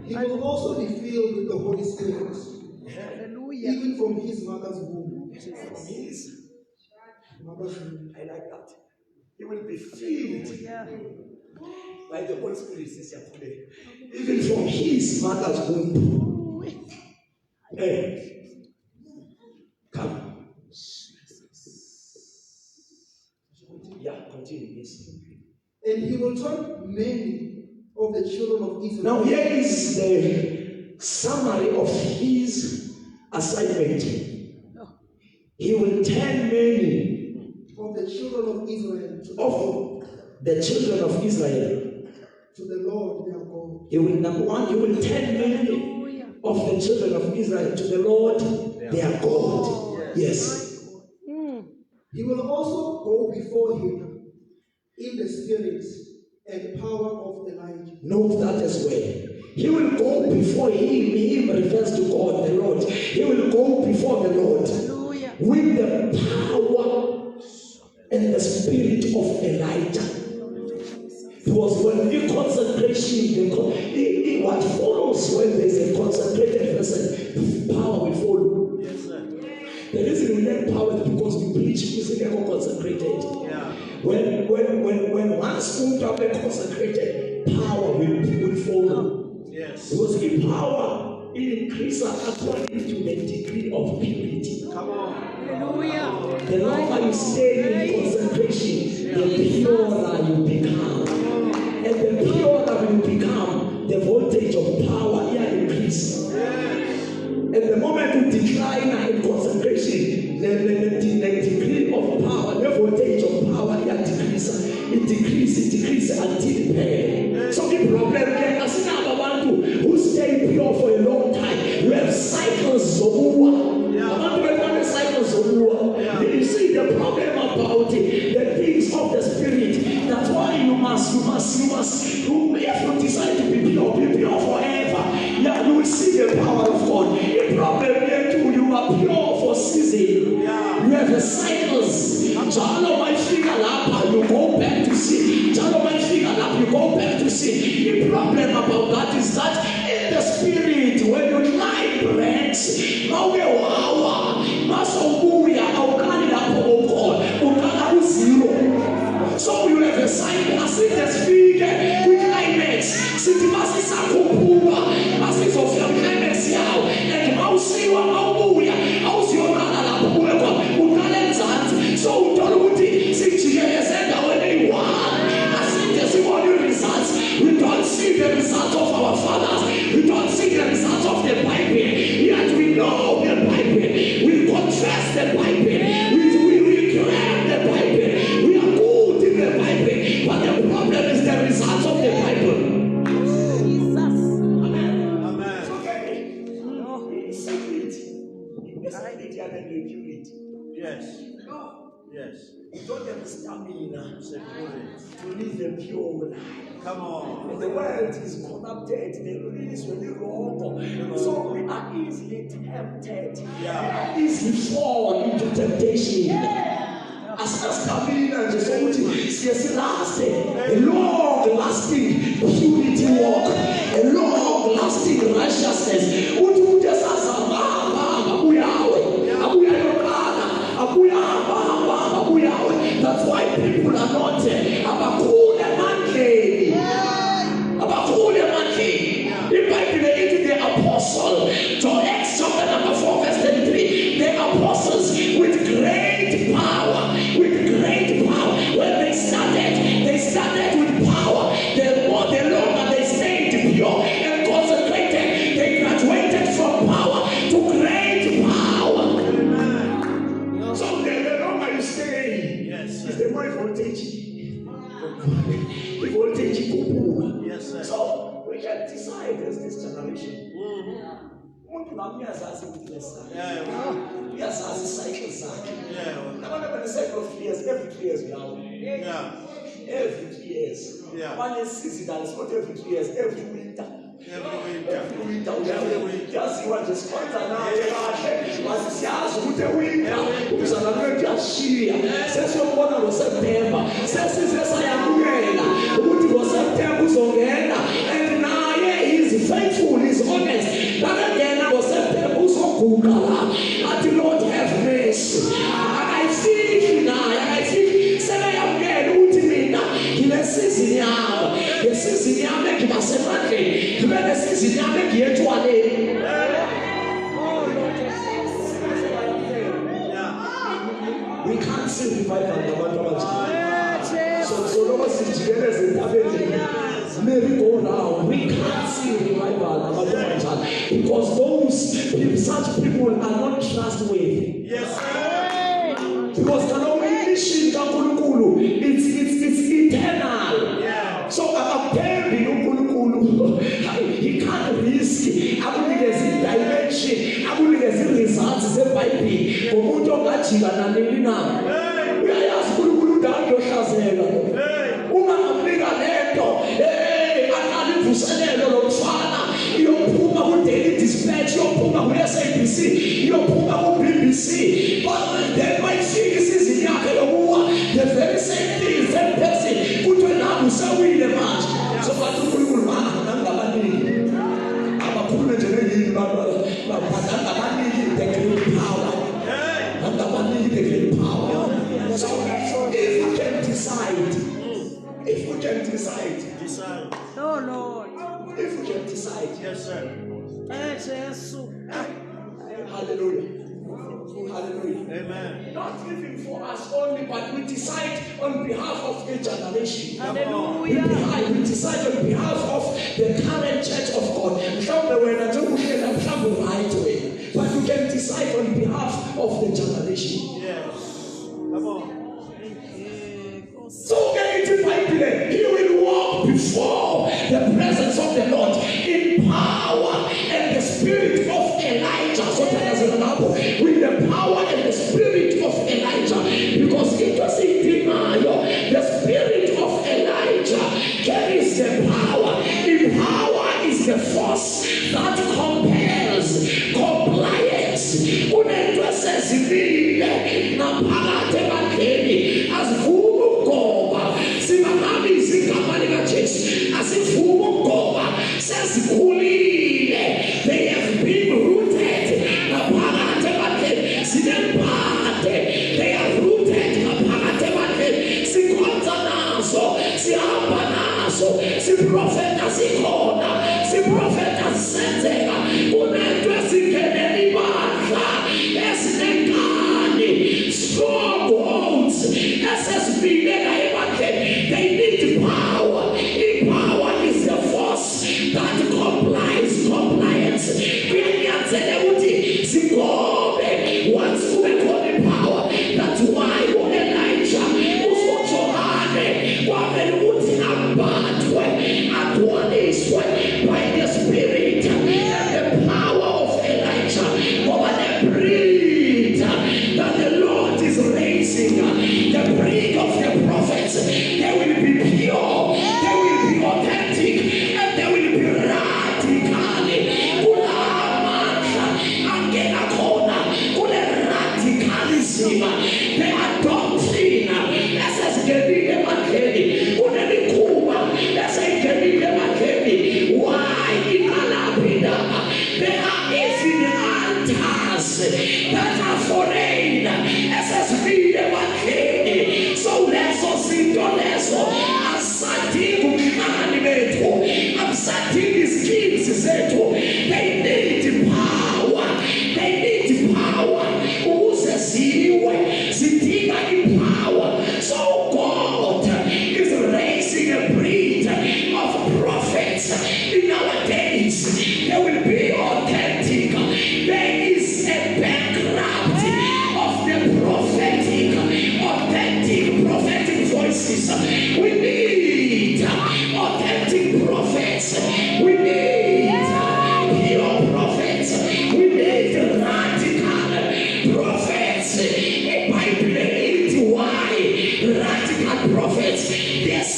He will also be filled with the Holy Spirit, Hallelujah. even from his mother's womb. Yes. Mother's womb. I like that. He will be filled Hallelujah. by the Holy Spirit, even from his mother's womb. Hey, come. Yeah, continue. Yes. And he will turn many of the children of Israel. Now here is the summary of his assignment. He will turn many of the children of Israel to the Lord their God. He will, number one, he will turn many of the children of Israel to the Lord their God. Yes. He will also go before him in the spirit and power of Elijah. Note that as well. He will go before him. Him refers to God, the Lord. He will go before the Lord with the power and the spirit of Elijah. Because when we consecration, what follows when there is a consecrated person, power will follow. Yes, sir. The reason we learn power is because we preach using ever consecrated. Yeah. When once we have been consecrated, power will follow. Yes. Because the power increases according to the degree of purity. Come on. Hallelujah. The longer you stay in consecration, the purer you become. And the purer you become, the voltage of power here increases. And the moment you decline in consecration, the degree of power, the voltage of power here decreases. It decreases until it pay. So the problem again, as number one who stay pure for a long time, you have cycles of war. Cycles of war. You see the problem about the things of the spirit. That's why you must, if you decide to be pure forever, yeah, you will see the power of God. The problem here too, you are pure for season. You have the cycles. Jalo my finger up, you go back to sin. Jalo my finger up, you go back to sin. The problem about that is that in the spirit, when you lie breaks, so you have a sign as if the spirit with climax. City masses are kupua, masses of your climax now. And mousy or mauya, how's your nana puewa, so don't see years and when they want. As if testimony results, we don't see the results of our fathers, we don't see the results of the Bible, yet we know the Bible, we confess the Bible, we claim the Bible, we are good in the Bible, but the problem is the results of the Bible. Jesus. Amen. Amen. It's okay. It's secret. It's secret and then you do it. Yes. No. Yes. You don't have stamina Security. to live a pure life. Come on. And the world is corrupted, the rule is really wrong. So we are easily tempted. Yeah. We are easily fall into temptation. As coming and just a long lasting purity walk, a long lasting righteousness. That's why people are not the Bible is the apostle. John Acts chapter number 4 verse 33. The apostles with great power. When they started with power. The longer they stayed pure and consecrated, they graduated from power to great power. Amen. So the longer you stay, Yes, is the more voltage. The voltage. Yes, sir. So we can decide as this generation. Yes, as a cycle. The cycle of 3 years, every 3 years now. Yeah. Every 3 years. Yeah. One is seasonal, it's not every 3 years, every winter. Every winter. Just you are just content now. Mas siyazi ukuthi winter uzana kwethu yashiya. Sesiyobona ngoSeptember. Sesize sayamukela ukuthi ngoSeptember uzongena and naye is faithful. waguga la athi Lord have mercy akayifiki naye akayifiki sebeyamkela ukuthi mina nginesizini yami lesizini yami engibasemandleni ngibe nesizini yami engiyetshwaleni. We can't see revival ngabantu abanjani. So noma sijikeleze entabeni merry-go-round, we can't see revival ngabantu abanjani because such people are not trustworthy. Yes, sir. Because kaloku imission kaNkulunkulu it's eternal. Yeah. So akaphembi uNkulunkulu he can't risk akunikeza i-dimension akunikeza i-results zeBhayibheli ngomuntu ongajika nanini na. Uyayazi uNkulunkulu udala yohlazeka uma amnika lento aqala ivuselelo lomfana iyophuma ku-Daily Dispatch iyophuma ku-SABC iyophuma ku-BBC but then mayifika isizini yakhe yokuwa the very same thing same person kuthiwe naku usewile manje. So bathi uNkulunkulu nangabaniki abakhulume nje ngeyini babhadala abaniki the great power nangabaniki the great power. So if we can decide Decide. Oh Lord. if we can decide, Yes, sir. Jesus. hallelujah, hallelujah. Amen. Not even for us only, but we decide on behalf of a generation. Hallelujah. We decide on behalf of the current church of God. But we can decide on behalf of the generation. Yes. Come on. So he will walk before the presence of the Lord in power and the spirit of Elijah. So with the power and the spirit of Elijah, because it was in denial, the spirit of Elijah carries the power. In power is the force that compels compliance. Unento esezibile naphakade ebandleni azivumi ukugoba singahambi izigaba likaJesu asivumi ukugoba sezikhulile. They have been rooted naphakade ebandleni sinempande. They are rooted naphakade ebandleni sikhonza nazo sihamba nazo siprofeta sikhona siprofeta sisenzeka. Unento ezingenela ibandla ezinenkani strongholds esezibineka ebandleni. They need power. Power is the force that compliance. Kuyanyanzeleka ukuthi sigobe once kube khona power. That's why Elijah uzoJohane kwamele ukuthi abathwe adwaniswe by the spirit and the power of Elijah. Over the breed that the Lord is raising, the breed of the prophets, they will be pure, they will be authentic, and they will be radical. Angela Kona, radicalism, their doctrine, as is getting them again, Unelikuba, as I get them again. Why in Alabama? They are even altars that are foreign, SSB them again. So let's all sing to let's all. I'm starting these kids, they need power. They need power. So God is raising a breed of prophets in our days. They will be authentic. There is a background of the authentic voices. We need authentic prophets. We need pure prophets. We need radical prophets. The Bible is why radical prophets. This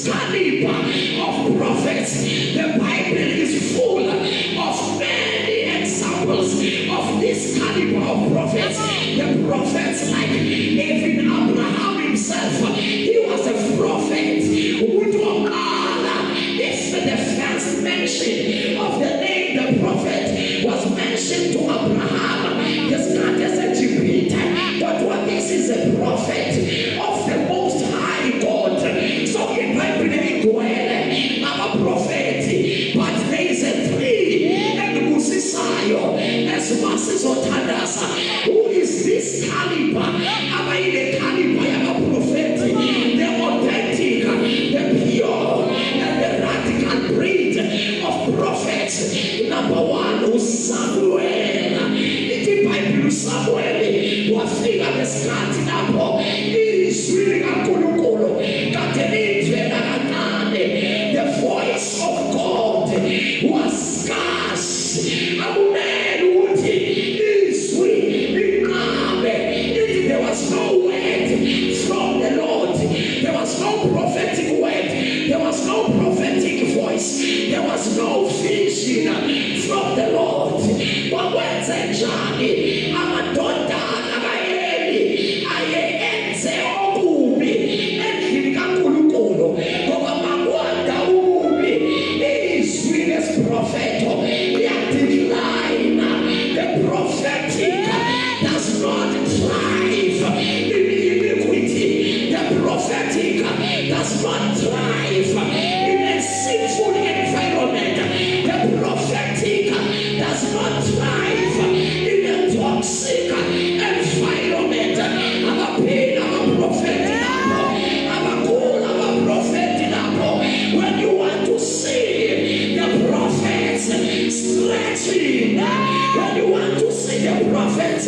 caliber of prophets. The Bible is full of many examples of this caliber of prophets. The prophets like even Abraham himself. He was a prophet. It's the first mention of the name the prophet was mentioned mentioned to Abraham, yes, not as a Jupiter, but what this is a prophet of the Most High God. So in Bible, I'm a prophet, but there is a tree and Musisayo, as masses of Tadasa. Who is this caliber? Am I the caliber? I'm a prophet, the authentic, the pure, and the radical breed of prophets. Number one, Samuel. Iti Bible Samuel wafika ngesikhathi lapho izwi likaNkulunkulu kade live kancane. The voice of God was scarce. Akumele ukuthi izwi liqabe. There was no word from the Lord. There was no prophetic word. There was no prophetic voice. There was no vision from the Lord. Wakwenze njani amadodana kaEli ayenze okubi endlini kaNkulunkulu ngoba makwanda ububi izwi lesprofeto liyadecline. The prophetic does not thrive in iniquity. The prophetic does not thrive in a sinful environment. The prophetic does not thrive in a toxic environment. I'm a prophet. I'm a prophet. When you want to see the prophets stretching, when you want to see the prophets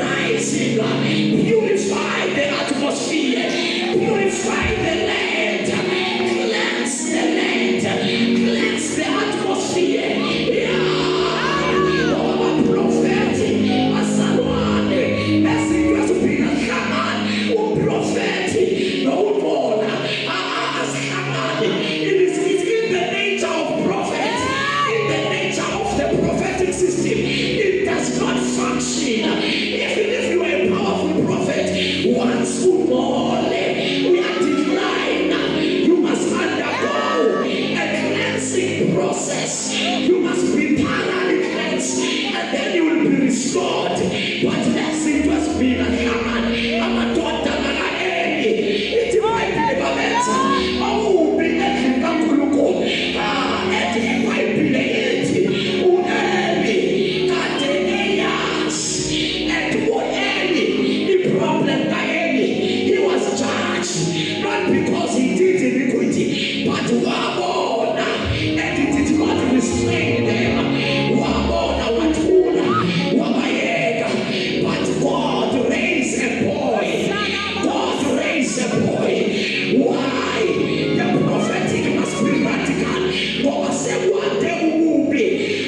rising, purify the atmosphere, purify the land, cleanse the land, cleanse the atmosphere. Even if you are a powerful prophet, once more we are declined. You must undergo a cleansing process. You must be thoroughly cleansed, and then you will be restored. But next it was being a Haman, a daughter of Eli. It might be a better. Oh, be a Kankuluko. It might be a because he did iniquity, but Wabona, and it did not restrain them. Wabona Watuna, Wabayega, but God raised a boy. God raised a boy. Why? The prophetic must be radical. God said one day will be.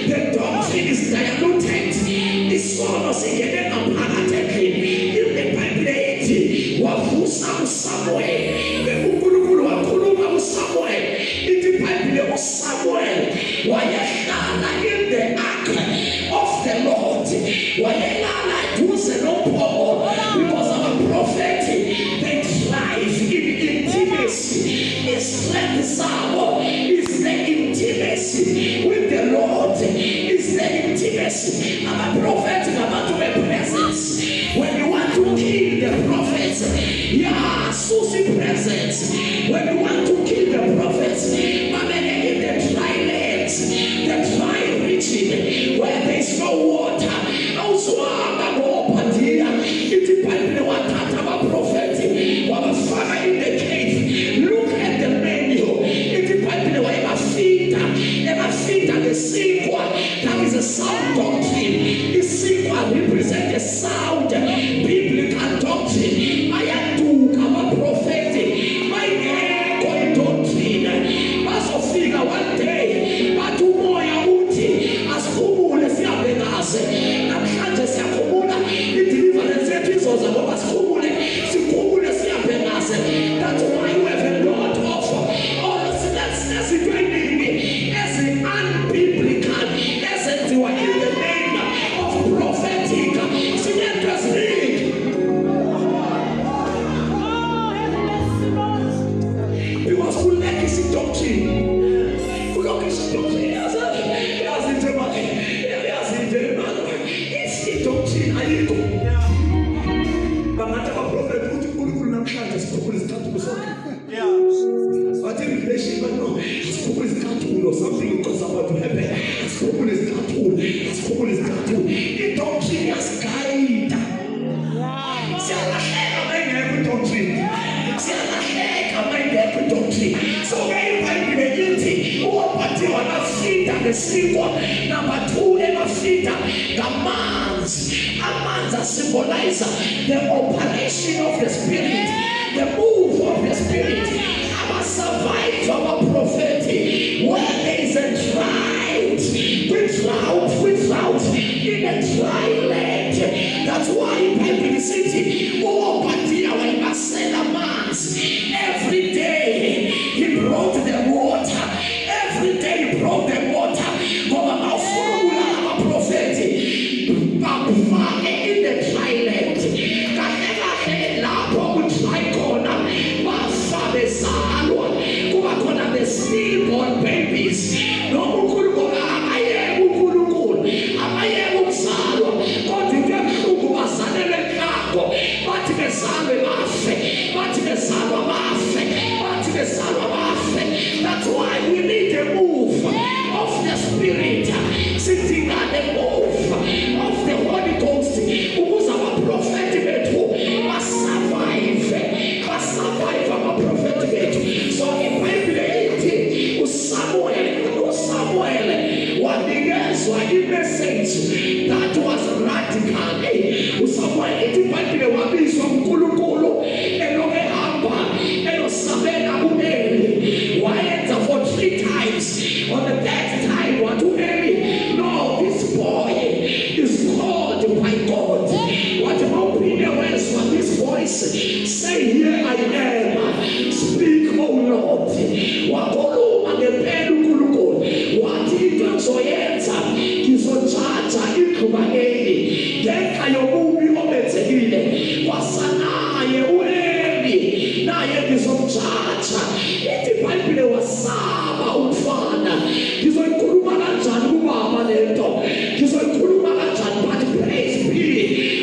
The doctrine is diluted. The son of Segedem apparently in the Bible, Wafusa Samuel. Samuel, in the Bible of Samuel, wayehlala in the ark of the Lord, wayehlala duze noPaul, because of a prophet, they thrive in intimacy. His strength is the intimacy with the Lord, is the intimacy. I'm a prophet about to be presence. When you want to kill the prophets, yeah, Susie presence. When you want to kill the prophets, in the dry lands, the dry region where there is no water. Also, I'm open here. It depends on what I'm prophet. What a father in the cave. Look at the menu. It depends on what I'm feet. And I feet are the sequel. That is a sound doctrine. The sequel represents a sound biblical doctrine. I am to come a prophetic. My name doctrine. Pastor one day, but tomorrow as kumule siyabengaze namhlanje siyakhumula i-deliverance episodes ngoba sikhumule siyabengaze. That's why we have a lot of all seriousness as unbiblical school is going to i-doctrine yasigayida. Siyalahleka mayingekho i-doctrine. Siyalahleka mayingekho i-doctrine. So iBhayibhile ithi ukuphathiwa ngafida ngesikwa. Number 2 engafida ngamanzi. Amanzi asymbolize the operation of the Spirit, the move of the Spirit. Our survival, our prophetic, where there is a drought, in a dry land. That's why in Bible City, every day he brought the water. Every day he brought the water. Our prophetic, in the dry land. The stillborn babies. That's why we need the move of the Spirit, sitting at the move of the Holy Ghost, because our prophetic must survive our prophetic. So in Bible, Samuel, what the girls were in message that was radical. Samuel, it Bible was being so cool, and Sabena Buneri, why for 3 times? On the 3rd time, what to Mary? No, this boy is called by God. What open the words for this voice? Say, here I am. Speak, O Lord. What he does so enter, he's on charge, Ikubaneni. Then I will be obeyed. Wasana, Yehueli. Now he is on charge. It Bible was Saba Ufana. He's on Kurumana Januma Maneto. He's on Kurumana Jan, but praise be.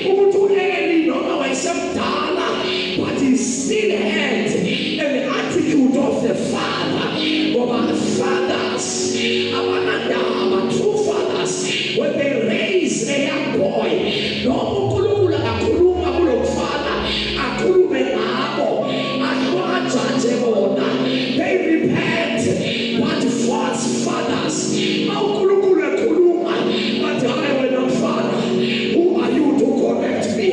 Utueli, no, except Dala, but he still had an attitude of the Father. Our fathers, our true fathers, when they raise a young boy, no kulula akuluma kulo father, akulume abo, akwa judge bona. They repent, but false fathers, akulula kuluma, but I will not father. Who are you to correct me?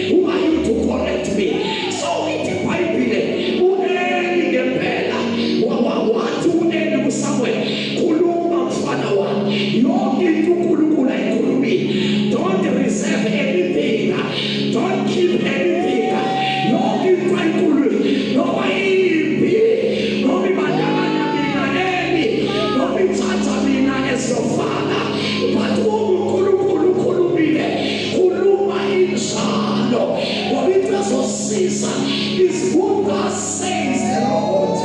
Who are you to correct me? So it might be somewhere. Kuluma mfana wa yogi tukulukula ikulumi. Don't reserve anything. Don't keep anything. Yogi tukulukula. No ibi. No bi madana mina eni. No bi tata mina as your father. But kulukulukulumile. Kuluma inshallah. What it does for Caesar is what God says the Lord.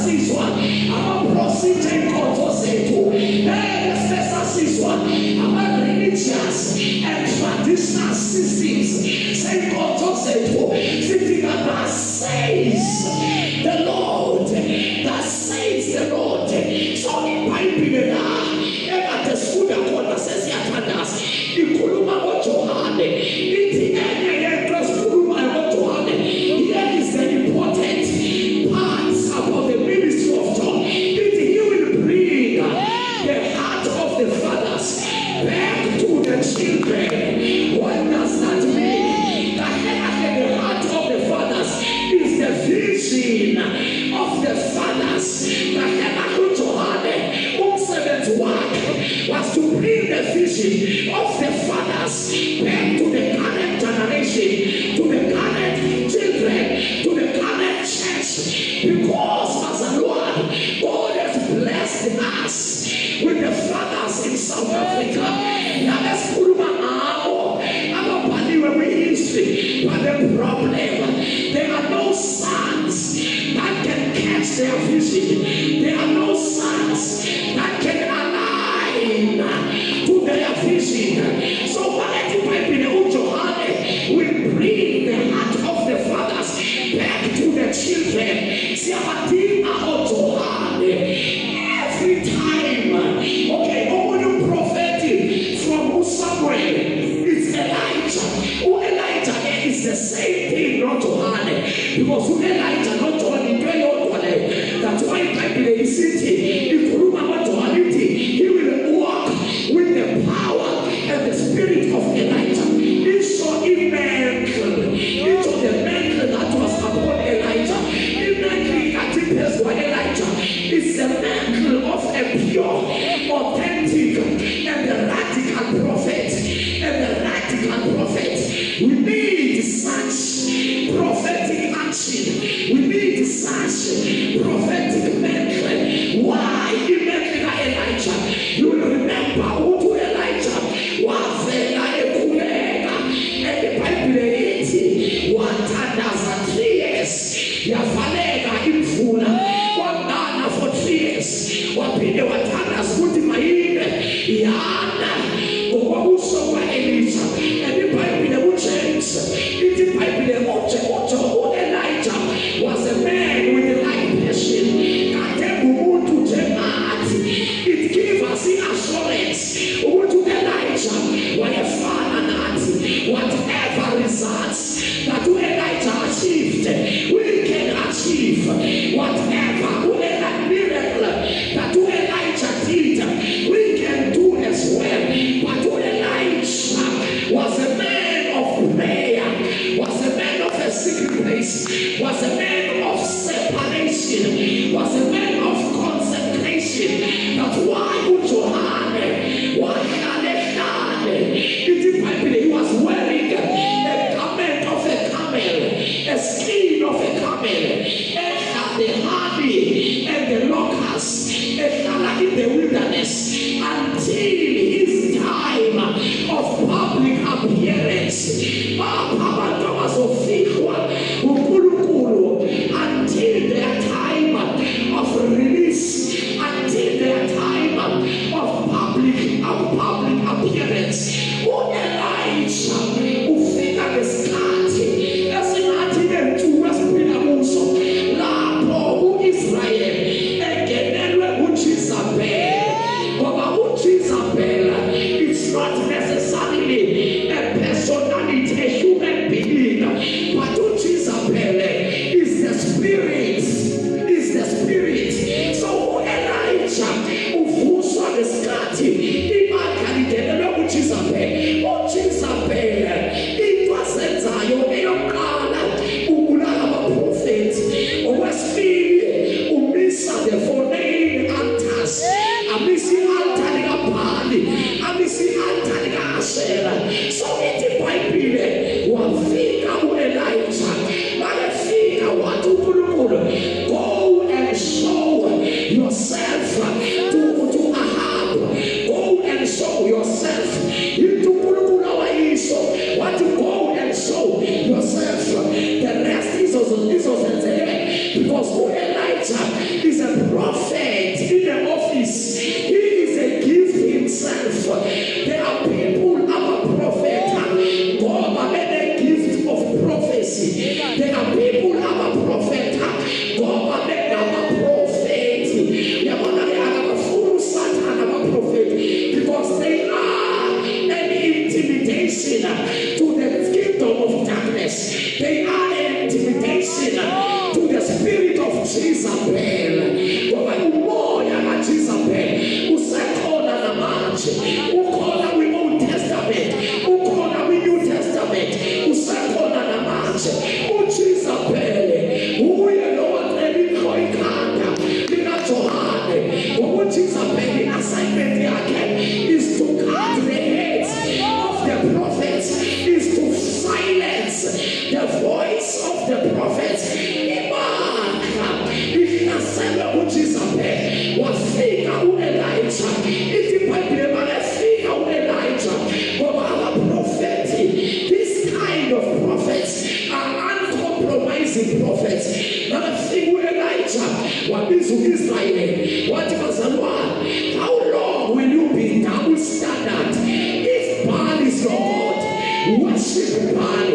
This one, I'm a prostitute contoseto. This one, I'm a religious and traditional systems. Say contoseto. Sitting at that says the Lord. That says the Lord. So in Bible, at the school that God says Yatanas, Ikuluma Ojohane, it's the class Kuluma Ojohane. Here is the important parts about the ministry of John. He will bring the heart of the fathers back to the children. What does that mean? The heart of the fathers is the vision of the fathers. The work was to bring the vision of the fathers back to the current generation, to the current children, to the current church. Because as a Lord, God has blessed us with the fathers in South Africa. Now let's put them on history. But the problem, there are no sons that can catch their vision. There are no sons that can align to their vision. So why do Bible Johane will bring the heart of the fathers back to the children? Every time, okay, all the prophets. because Elijah not John in that's why Bible is city if he will walk with the power and the spirit of Elijah. He saw a mantle. He saw the mantle that was upon Elijah. The mantle that he has for Elijah is the mantle of a pure, authentic, and the radical prophet. And the radical prophet. We need such prophetic action. We need such prophetic mantle. Why? Elijah. You will remember who Elijah was and the Bible watanda 3 years. Yafalega imfuna wangana for 3 years. Wapinde watanda skuti maine yana kwa uso wa Elisha. And the Bible will change. The Bible will Elijah was a man with a light passion. It gives us the assurance to Elijah whatever results that Elijah achieved, we can achieve. Whatever miracle that Elijah did, we can do as well. But Elijah was a man of prayer, was a man of a secret place, was a man of separation, was a man of consecration. That's why he was wearing a garment of a camel, a skin of a camel, and the honey and the locusts, and in the wilderness until his time of public appearance. Until their time of release, until their time of public appearance. Elijah ufika ngesikhathi esingathi lentulo esiphila kuso lapho uIsrayeli engenelwe uJezebel. Ngoba uJezebel is not necessarily a personality, a human being, but uJezebel is the spirit, So Elijah uvuswa ngesikhathi imali ngenelwe uJezebel. Into asenzayo eyokuqala ubulala abaprofethi. Okwesibili umisa the foreign altars. Amisi altar likaBhali, amisi altar likaAshera. So ithi iBhayibhile wafika uElijah. Makefika wathi uNkulunkulu, go and show yourself to Ahab. Go and show yourself. What to go and show yourself. The rest is also because Elijah is a prophet in the office. He is a gift himself. There are people who are a prophet. God made a gift of prophecy. There are people who are a prophet. God made a prophet. They are a full Satan of a prophet because they are an intimidation to the kingdom of darkness. They are an intimidation to the spirit of Jezebel. Ngoba umoya kaJezebel usekhona namanje. Ukhona kwi-Old Testament, ukhona kwi-New Testament, usekhona namanje. uJezebel uye lo wathela ikhanda likaJohane. Ngoba uJezebel assignment yakhe is to cut the heads of the prophets, is to silence the voice of the prophets. Inasema uJezebel wafika uElijah. Ithi iBhayibhile makefika uElijah ngoba abaprofethi, this kind of prophets are uncompromising prophets. Makefika uElijah wabiza uIsrayeli wathi bazalwane, how long will you be double standard? If Baal is your God, worship Baal.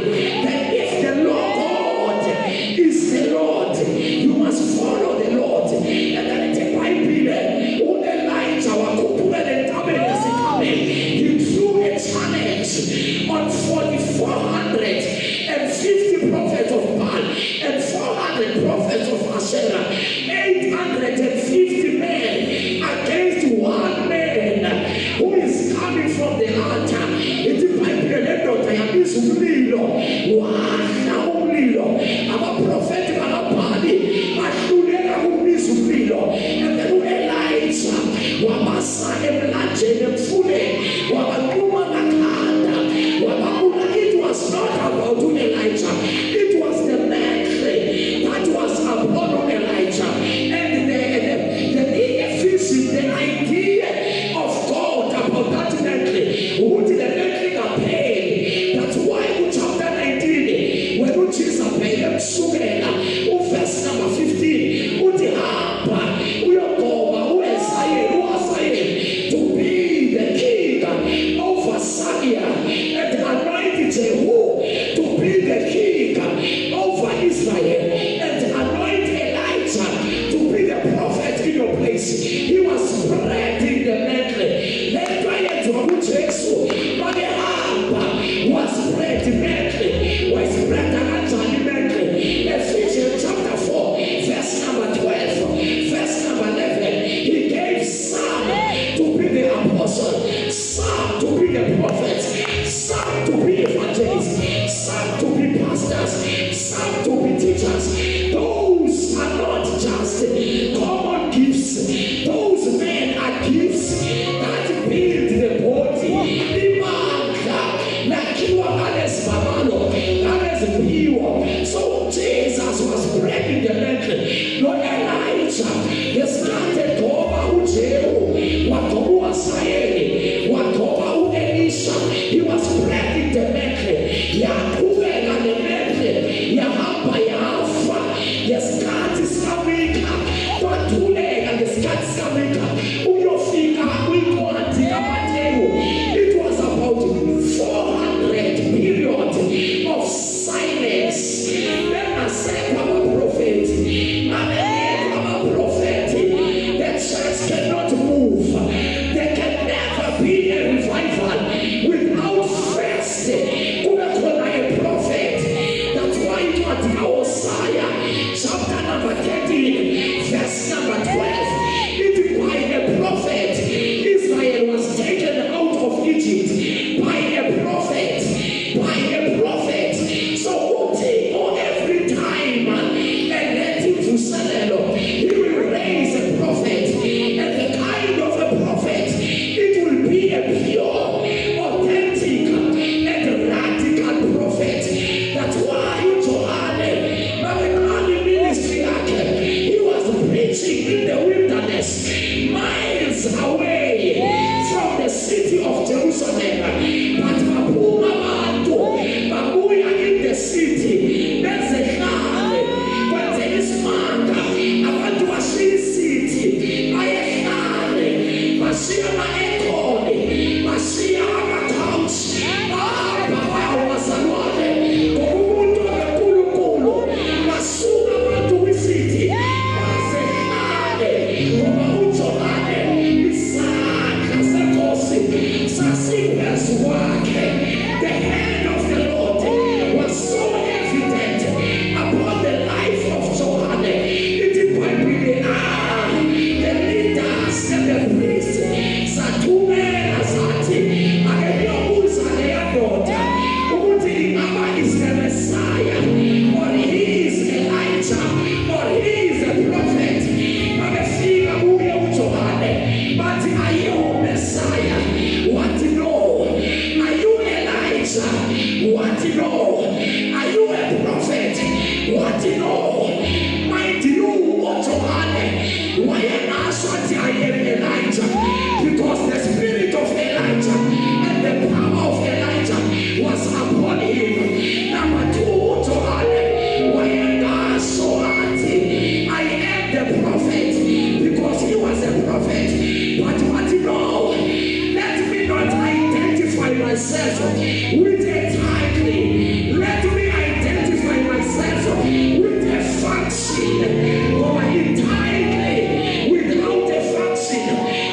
Then if the Lord God is the Lord, you must follow the Lord. And then the Bible, Elijah he threw a challenge on 4,450 prophets of Baal and 400 wabasa emlanjeni emfuleni wabanquma ngakhanda wababona. It was not about Elijah, it was the mantle that was upon Elijah. And the vision, the idea of God about that mantle, what the mantle campaign. That's why in chapter 19, when Jesus paid him sugera, verse number 15, to be the king over Syria and anointed Jehu to be the king over Israel and anoint Elijah to be the prophet in your place. He was spreading the mantle. Was spread the mantle. Was spread the mantle. Ephesians chapter 4, verse number 12, verse number 11. He gave some to be the apostle, some to be the prophets, some to be evangelists, some to be pastors, some to be teachers. Those are not just common gifts. Those men are gifts that build the body. So Jesus was breaking the mantle. Lord Elijah, he started to over Ujehu, Wakobu Asayeli, Wakoba Elisha. He was breaking the mantle. Yakube and the mantle. Yahapa Yahafa. The scat is coming up. Tule and the scat is coming up. Uyofika, Uikwati, Amateu. It was about 400 periods of silence. Then I said, I'm a prophet. I'm a prophet. The church cannot move. There can never be a revival without first a prophet. That's why it was Hosea chapter number 13, verse number 12. It by a prophet Israel was taken out of Egypt. By a prophet. By a prophet. So every time and let him to settle, he will raise a prophet. And the kind of a prophet, it will be a pure, authentic, and radical prophet. That's why Johannes, ministry, he was preaching in the wilderness, miles away from the city of Jerusalem. But Babuya in the city, there's a man, but there is man. I want to see city. I am Mashia Maekone, Mashia Matouch. Papa was a one. Kobundo Kulu, Masuga Matu City. Was a the hand of the Lord was so evident upon the life of Johannes. It is by the leaders and the priests. Satume Azati, is the Messiah, or he is Elijah, or he is a prophet. But are you Messiah? What to know? Are you Elijah? What to know? Are you a prophet? What to know? Might you what to why am I I am Elijah? Because the spirit of Elijah and the power of Elijah was upon him. Number 2, why am I so anti? I am the prophet because he was a prophet. But what you know? Let me not identify myself with a title. Let me identify myself with a function. Or a title without a function,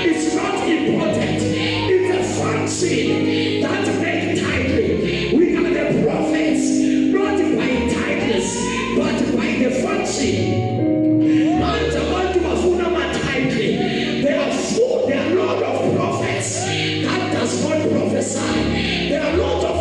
it's not important. It's a function that makes title. We are the prophets, not by titles, but by the function. There are a lot of prophets that does not prophesy. There are a lot of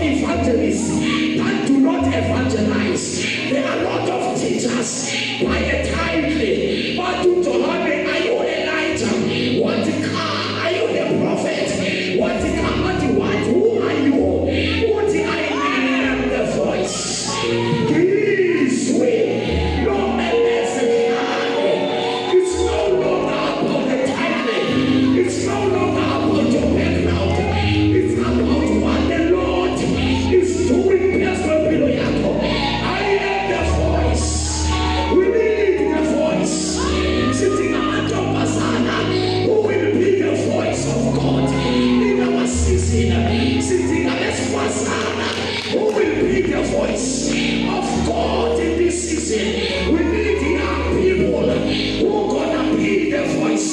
voice of God in this season. We need young people who gonna be the voice.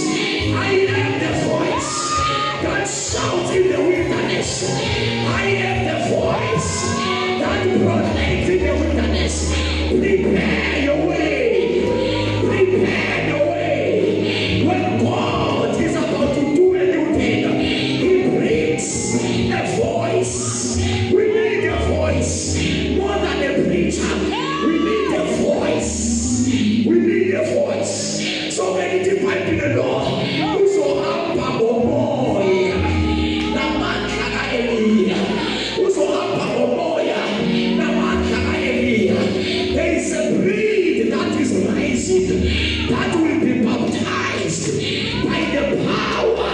I am the voice that shouts in the wilderness. I am the voice that proclaims in the wilderness. Prepare your way. Prepare your way. When God is about to do a new thing, He brings a voice. We need a voice more than a preacher. We need a voice. We need a voice. So many people in the Lord who so up boy. Namanta Elia. Who so up boy. Namanta Elia. There is a breed that is rising that will be baptized by the power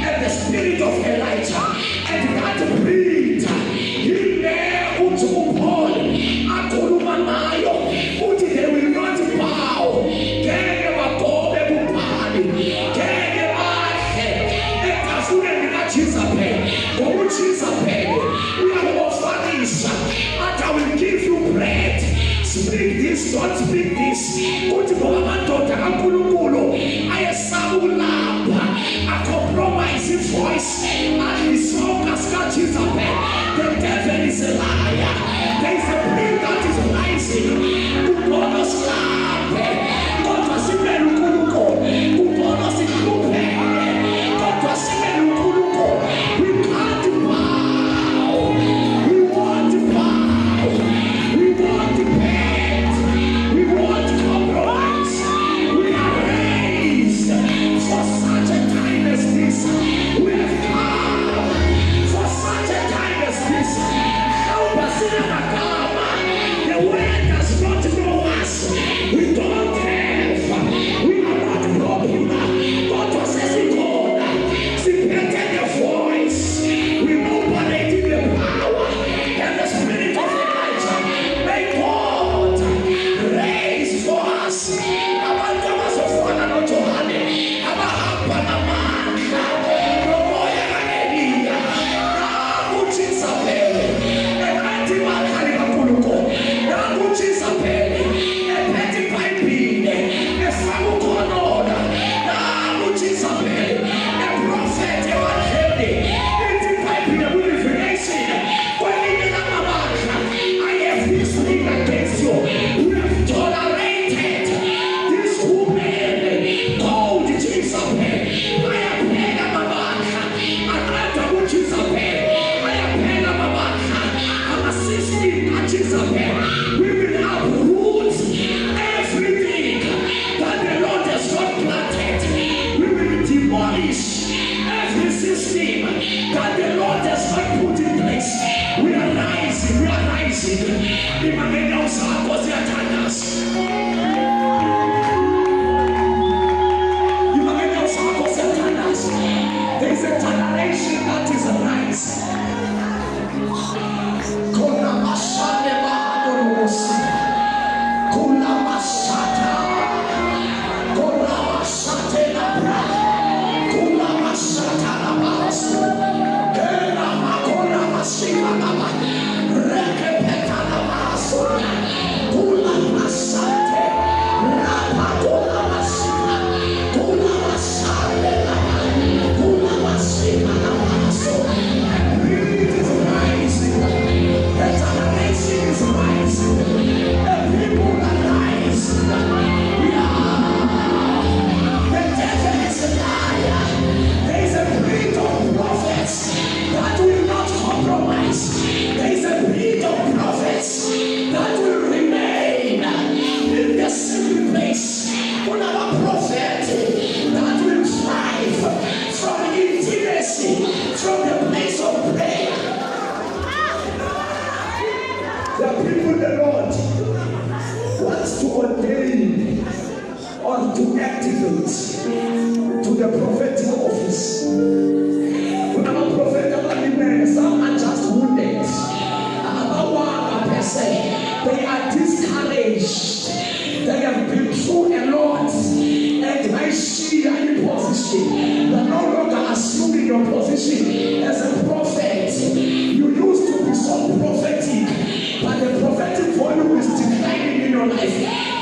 and the spirit of Elijah. And that breed, in there, Paul, Akolumanayo, they will not bow. I will give you bread. Speak this, don't speak this. I compromise his voice and his song has got you. The devil is a liar. There is a breed that is rising. God is we can't bow. We want to bow. We want to bend. We want to compromise. We are raised for such a time as this. We have come for such a time as this. Help us in our karma. The world does not know us. We don't have. We are not popular. God was saying, God, separated the voice. We operate in the power and the spirit of Elijah. May God raise for us. Abantwana sofana no Johane. Abahamba namandla. Nomoya kaEliya. Nakutshisa phele. Engathi bakhali kaNkulunkulu. Nakutshisa phele. Ephethe iBhayibhile. Efaka ukhonola. Nakutshisa phele. Eprofethi ewadleni. Ithi iBhayibhile kwiRevelation. Kwelinye lamabandla. I have this thing against you. We have tolerated this woman called Jezebel. Ayaphela amabandla. Aqeda kuJezebel. Ayaphela amabandla. Ama-system kaJezebel. We will uproot everything that the Lord has not planted. We will demolish every system that the Lord has not put in place. We are rising. We are rising. Imagine usakho ziyathandaza. Imagine usakho ziyathandaza. There is a generation that is rising. Kona masane bahadorosi. Kona masata. Kona masate labra. Kona masata labasu. Kena makona masika laba. Rekepeta labasu. Kona masate. Rapa kona masika. Kona masate laba. Kona masika labasu. It is rising. The generation is rising. The people are rising. We are. The devil is a liar. There is a breed of prophets that will not compromise. There is a breed of prophets that will remain in the secret place. Another prophet that will thrive from intimacy, from the place of prayer. The people the Lord wants to ordain or to activate to the prophetic office. When I'm a prophet, some are just wounded. They are discouraged. They have been through a lot. And I see any position. They're no longer assuming your position as a prophet. You used to be so prophetic, but the prophet your life.